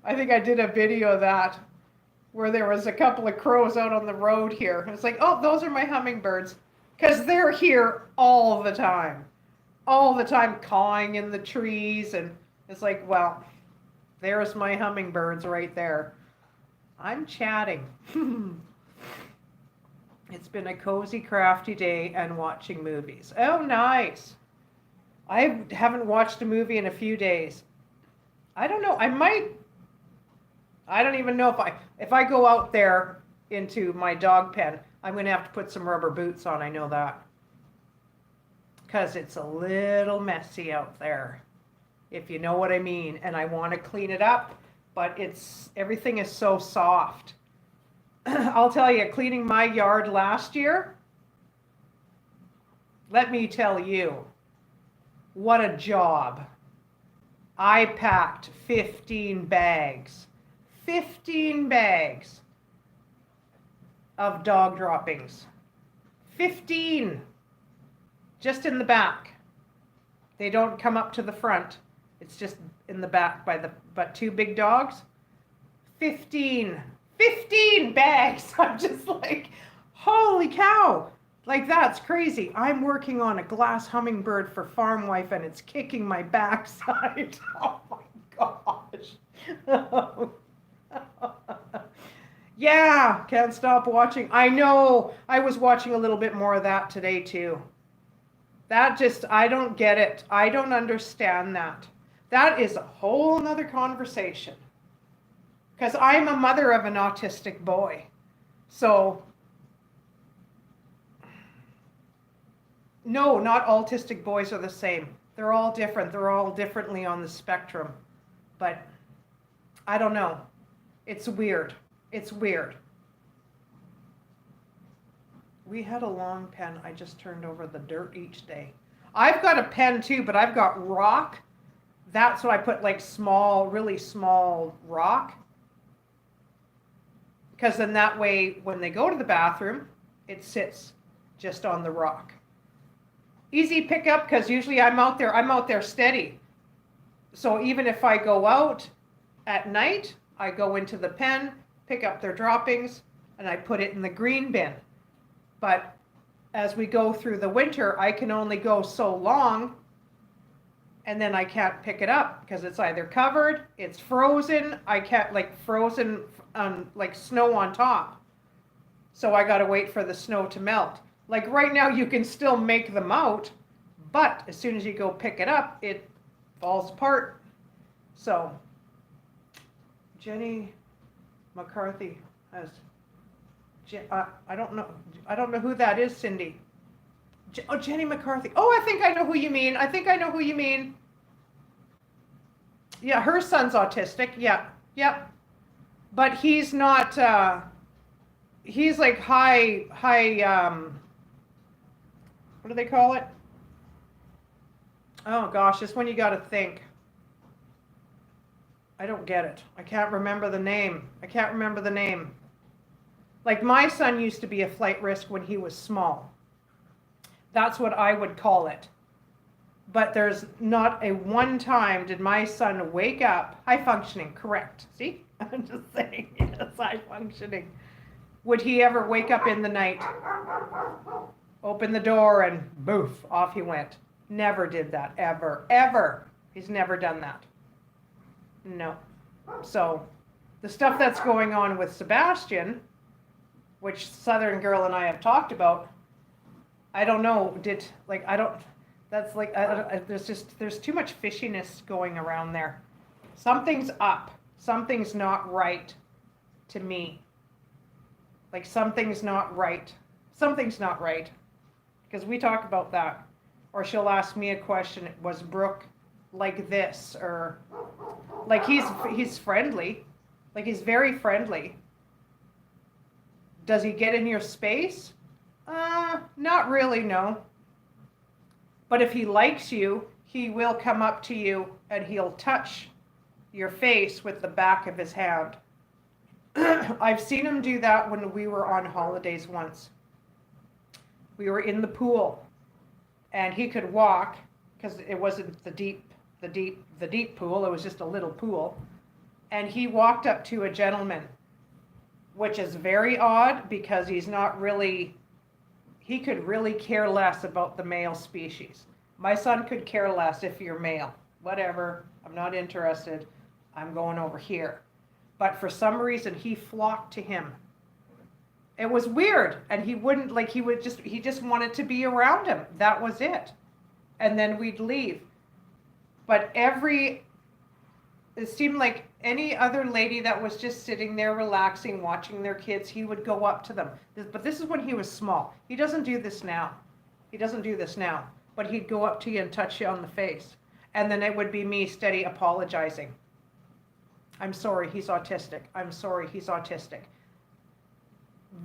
I think I did a video of that where there was a couple of crows out on the road here. It's like, oh, those are my hummingbirds. Because they're here all the time. All the time cawing in the trees. And it's like, well, there's my hummingbirds right there. I'm chatting. It's been a cozy, crafty day and watching movies. Oh, nice. I haven't watched a movie in a few days. I don't know. I don't even know if I go out there into my dog pen, I'm going to have to put some rubber boots on. I know that. Because it's a little messy out there, if you know what I mean. And I want to clean it up, but everything is so soft. I'll tell you, cleaning my yard last year, let me tell you, what a job. I packed 15 bags. 15 bags of dog droppings. 15. Just in the back. They don't come up to the front. It's just in the back but 2 big dogs. 15 bags. I'm just like, holy cow. Like, that's crazy. I'm working on a glass hummingbird for Farm Wife and it's kicking my backside. Oh my gosh. Yeah, can't stop watching. I know. I was watching a little bit more of that today too. I don't get it. I don't understand that. That is a whole nother conversation. Because I'm a mother of an autistic boy. So, no, not all autistic boys are the same. They're all different. They're all differently on the spectrum. But I don't know. It's weird. It's weird. We had a long pen. I just turned over the dirt each day. I've got a pen too, but I've got rock. That's what I put, like small, really small rock. Because then that way, when they go to the bathroom, it sits just on the rock. Easy pickup, because usually I'm out there steady. So even if I go out at night, I go into the pen, pick up their droppings, and I put it in the green bin. But as we go through the winter, I can only go so long, and then I can't pick it up because it's either covered, it's frozen, I can't, like frozen, like snow on top. So I gotta wait for the snow to melt. Like right now you can still make them out, but as soon as you go pick it up, it falls apart. So Jenny McCarthy has, I don't know who that is, Cindy. Oh, Jenny McCarthy. Oh, I think I know who you mean. Yeah, her son's autistic. Yeah, yep. But he's not, he's like high, what do they call it? Oh gosh, this one you gotta think. I don't get it. I can't remember the name. Like my son used to be a flight risk when he was small. That's what I would call it. But there's not a one time did my son wake up, high functioning, correct. See? I'm just saying, yes, high functioning. Would he ever wake up in the night, open the door and boof, off he went? Never did that, ever. He's never done that. No. So the stuff that's going on with Sebastian, which Southern Girl and I have talked about, I don't know, there's too much fishiness going around there. Something's up. Something's not right to me. Like something's not right. Because we talk about that. Or she'll ask me a question, was Brooke like this? Or like he's friendly. Like he's very friendly. Does he get in your space? Not really, no. But if he likes you, he will come up to you and he'll touch your face with the back of his hand. I've seen him do that when we were on holidays once. We were in the pool and he could walk because it wasn't the deep pool. It was just a little pool. And he walked up to a gentleman, which is very odd because he could really care less about the male species. My son could care less if you're male. Whatever, I'm not interested. I'm going over here. But for some reason, he flocked to him. It was weird. And he just wanted to be around him. That was it. And then we'd leave. But it seemed like any other lady that was just sitting there relaxing, watching their kids, he would go up to them. But this is when he was small. He doesn't do this now. But he'd go up to you and touch you on the face. And then it would be me steady apologizing. I'm sorry, he's autistic.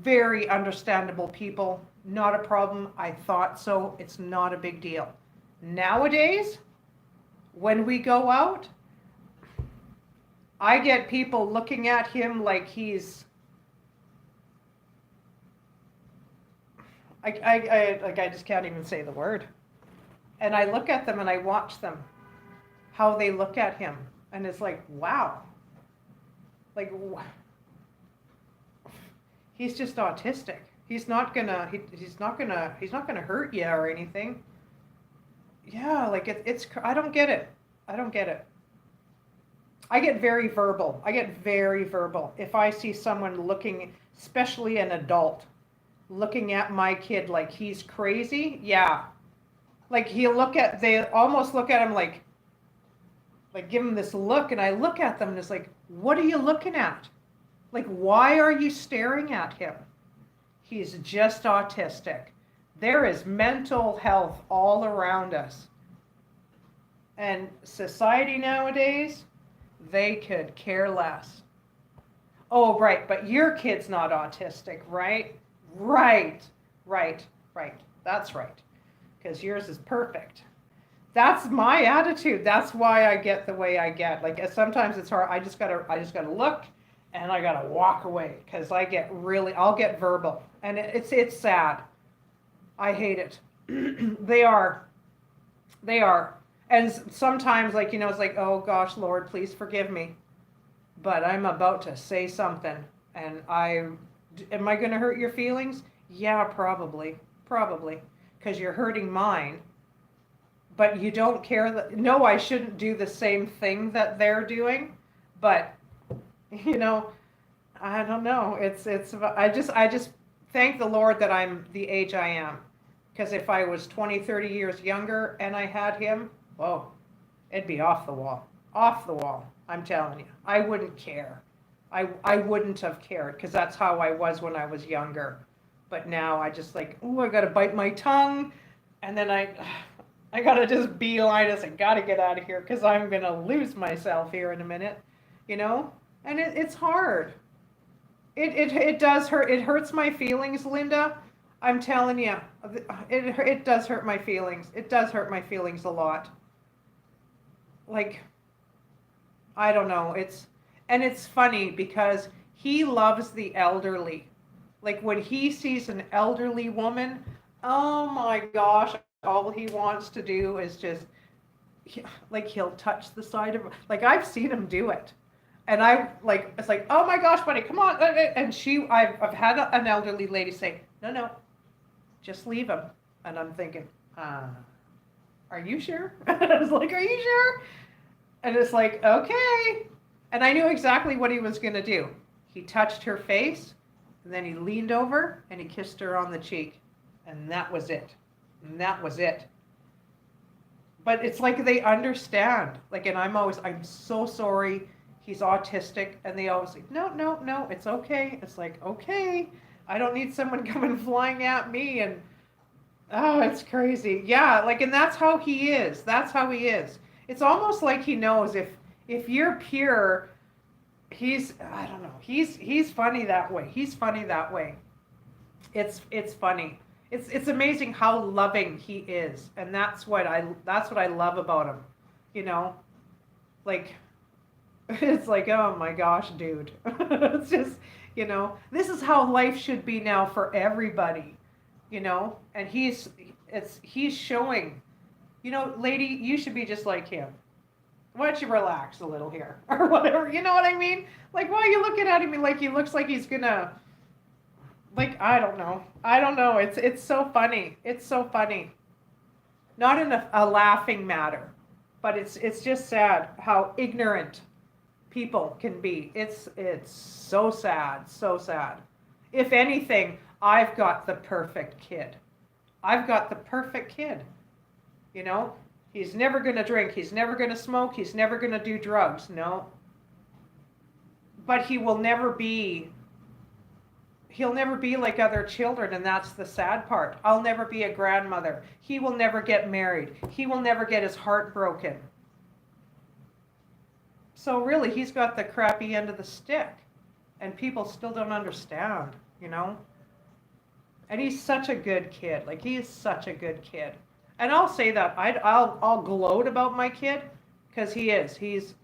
Very understandable people. Not a problem. I thought so. It's not a big deal. Nowadays, when we go out, I get people looking at him like he's, I just can't even say the word. And I look at them and I watch them, how they look at him. And it's like, wow. Like, he's just autistic. He's not gonna hurt you or anything. Yeah, like I don't get it. I get very verbal. If I see someone looking, especially an adult, looking at my kid like he's crazy, yeah. Like they almost look at him like like give him this look, and I look at them and it's like, what are you looking at? Like, why are you staring at him? He's just autistic. There is mental health all around us. And society nowadays, they could care less. Oh, right, but your kid's not autistic, right? Right. That's right. Because yours is perfect. That's my attitude. That's why I get the way I get. Like sometimes it's hard. I just gotta look, and I gotta walk away because I'll get verbal, and it's sad. I hate it. They are, and sometimes it's like, oh gosh, Lord, please forgive me, but I'm about to say something, and am I gonna hurt your feelings? Yeah, probably, because you're hurting mine. But you don't care that, no, I shouldn't do the same thing that they're doing, but I don't know. I just thank the Lord that I'm the age I am. Because if I was 20, 30 years younger and I had him, whoa, it'd be off the wall. Off the wall, I'm telling you. I wouldn't care. I wouldn't have cared because that's how I was when I was younger. But now I just like, oh, I got to bite my tongue, and then I gotta just beeline this and gotta get out of here because I'm gonna lose myself here in a minute, And it's hard. It does hurt. It hurts my feelings, Linda. I'm telling you, it does hurt my feelings. It does hurt my feelings a lot. Like, I don't know. It's funny because he loves the elderly. Like when he sees an elderly woman, oh my gosh. All he wants to do is just, he'll touch the side of, like I've seen him do it. And it's like, oh my gosh, buddy, come on. And I've had an elderly lady say, no, just leave him. And I'm thinking, are you sure? I was like, are you sure? And it's like, okay. And I knew exactly what he was going to do. He touched her face, and then he leaned over and he kissed her on the cheek. And that was it. And that was it. But it's like they understand. Like, and I'm so sorry. He's autistic. And they always say, no, it's okay. It's like, okay. I don't need someone coming flying at me. And, oh, it's crazy. Yeah, and that's how he is. That's how he is. It's almost like he knows if you're pure, I don't know. He's funny that way. He's funny that way. It's funny. It's amazing how loving he is, and that's what I love about him. Like it's like, oh my gosh, dude. It's just, this is how life should be now for everybody, and he's showing, lady, you should be just like him. Why don't you relax a little here or whatever, you know what I mean? Like, why are you looking at him like he looks like he's gonna, like, I don't know. It's so funny. It's so funny. Not in a laughing matter, but it's just sad how ignorant people can be. It's so sad, so sad. If anything, I've got the perfect kid. I've got the perfect kid. He's never going to drink. He's never going to smoke. He's never going to do drugs. No. But he'll never be like other children, and that's the sad part. I'll never be a grandmother. He will never get married. He will never get his heart broken. So really, he's got the crappy end of the stick, and people still don't understand, And he's such a good kid. Like, he is such a good kid. And I'll say that. I'll gloat about my kid, because he is. He's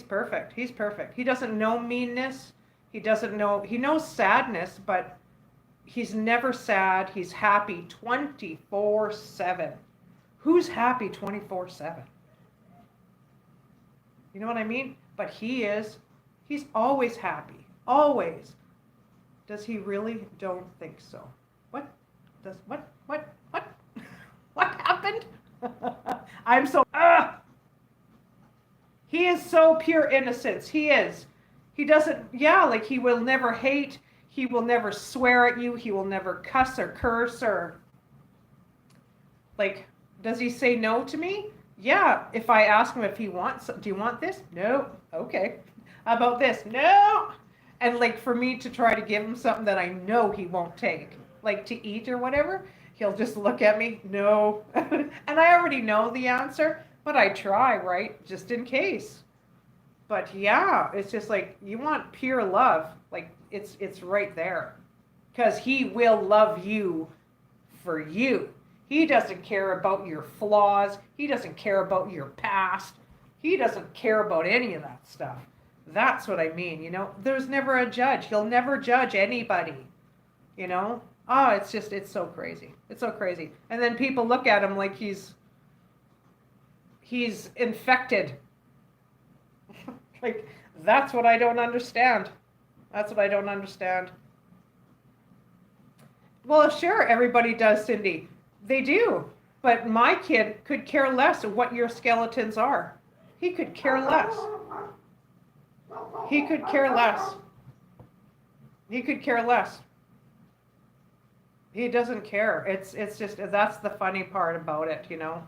perfect. He's perfect. He doesn't know meanness. He knows sadness, but he's never sad. He's happy 24/7. Who's happy 24/7? You know what I mean? But he's always happy. Always. Does he really? Don't think so. What happened? I'm so, he is so pure innocence. He is. He doesn't, he will never hate. He will never swear at you. He will never cuss or curse or, does he say no to me? Yeah, if I ask him if he wants, do you want this? No. Okay. How about this? No. And like for me to try to give him something that I know he won't take, like to eat or whatever, he'll just look at me, no. And I already know the answer, but I try, right? Just in case. But yeah, it's just like you want pure love, like it's right there. Because he will love you for you. He doesn't care about your flaws. He doesn't care about your past. He doesn't care about any of that stuff. That's what I mean, you know. There's never a judge. He'll never judge anybody, you know. Oh, it's so crazy. It's so crazy. And then people look at him like he's infected. Like, that's what I don't understand. That's what I don't understand. Well, sure, everybody does, Cindy. They do. But my kid could care less of what your skeletons are. He could care less. He could care less. He could care less. He doesn't care. It's just, that's the funny part about it, you know.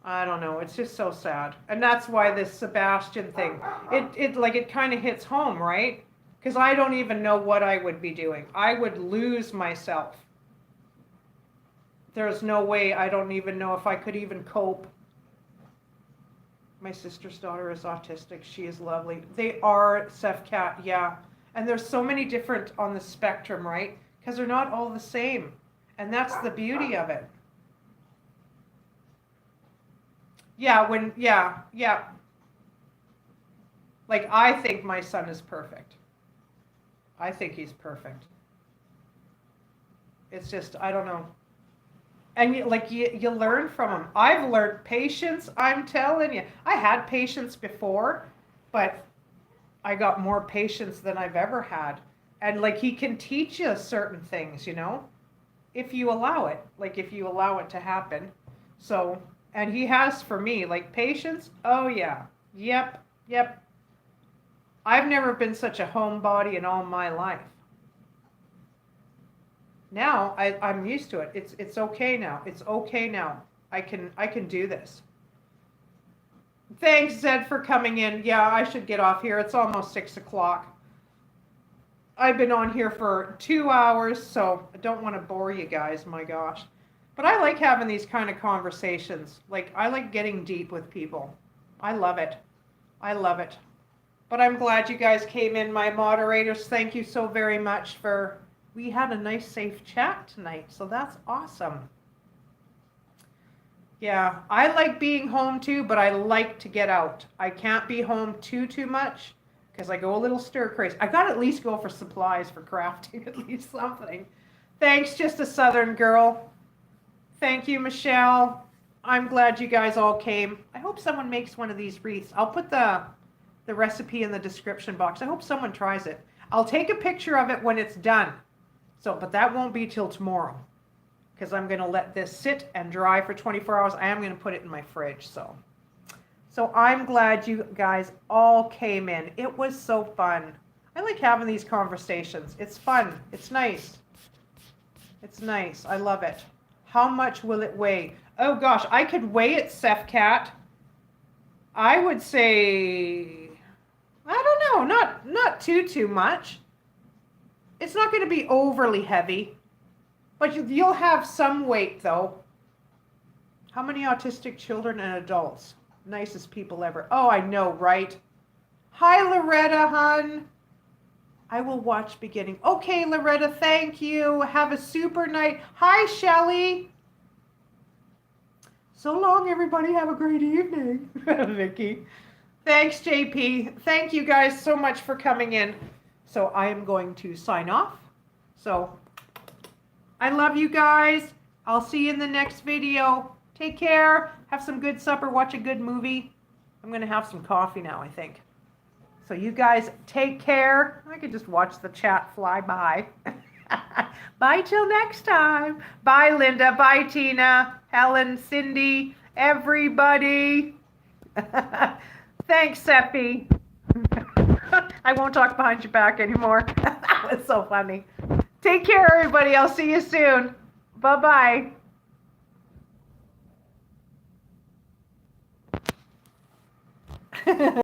I don't know. It's just so sad. And that's why this Sebastian thing, it kind of hits home, right? Because I don't even know what I would be doing. I would lose myself. There's no way. I don't even know if I could even cope. My sister's daughter is autistic. She is lovely. They are, Cat, yeah. And there's so many different on the spectrum, right? Because they're not all the same. And that's the beauty of it. Yeah, yeah. Like, I think my son is perfect. I think he's perfect. It's just, I don't know. And you learn from him. I've learned patience, I'm telling you. I had patience before, but I got more patience than I've ever had. And like he can teach you certain things, you know, if you allow it, like if you allow it to happen. So, and he has for me, like patience. Oh yeah. Yep. I've never been such a homebody in all my life. Now I'm used to it. It's okay now. It's okay now. I can do this. Thanks, Zed, for coming in. Yeah, I should get off here. It's almost 6 o'clock. I've been on here for 2 hours, so I don't want to bore you guys, my gosh. But I like having these kind of conversations. Like, I like getting deep with people. I love it. I love it. But I'm glad you guys came in, my moderators. Thank you so very much for... We had a nice, safe chat tonight, so that's awesome. Yeah, I like being home too, but I like to get out. I can't be home too much because I go a little stir crazy. I got to at least go for supplies for crafting, at least something. Thanks, Just a Southern Girl. Thank you, Michelle. I'm glad you guys all came. I hope someone makes one of these wreaths. I'll put the recipe in the description box. I hope someone tries it. I'll take a picture of it when it's done. So, but that won't be till tomorrow because I'm going to let this sit and dry for 24 hours. I am going to put it in my fridge. So I'm glad you guys all came in. It was so fun. I like having these conversations. It's fun. It's nice. It's nice. I love it. How much will it weigh? Oh gosh, I could weigh it, Cat. I would say, I don't know, not too much. It's not going to be overly heavy, but you'll have some weight though. How many autistic children and adults? Nicest people ever. Oh, I know, right? Hi, Loretta, hun. I will watch beginning. Okay, Loretta, thank you. Have a super night. Hi, Shelly. So long, everybody. Have a great evening. Vicky. Thanks, JP. Thank you guys so much for coming in. So I am going to sign off. So I love you guys. I'll see you in the next video. Take care. Have some good supper. Watch a good movie. I'm going to have some coffee now, I think. So you guys take care. I could just watch the chat fly by. Bye till next time. Bye, Linda. Bye, Tina. Helen, Cindy, everybody. Thanks, Seppi. I won't talk behind your back anymore. That was so funny. Take care, everybody. I'll see you soon. Bye-bye.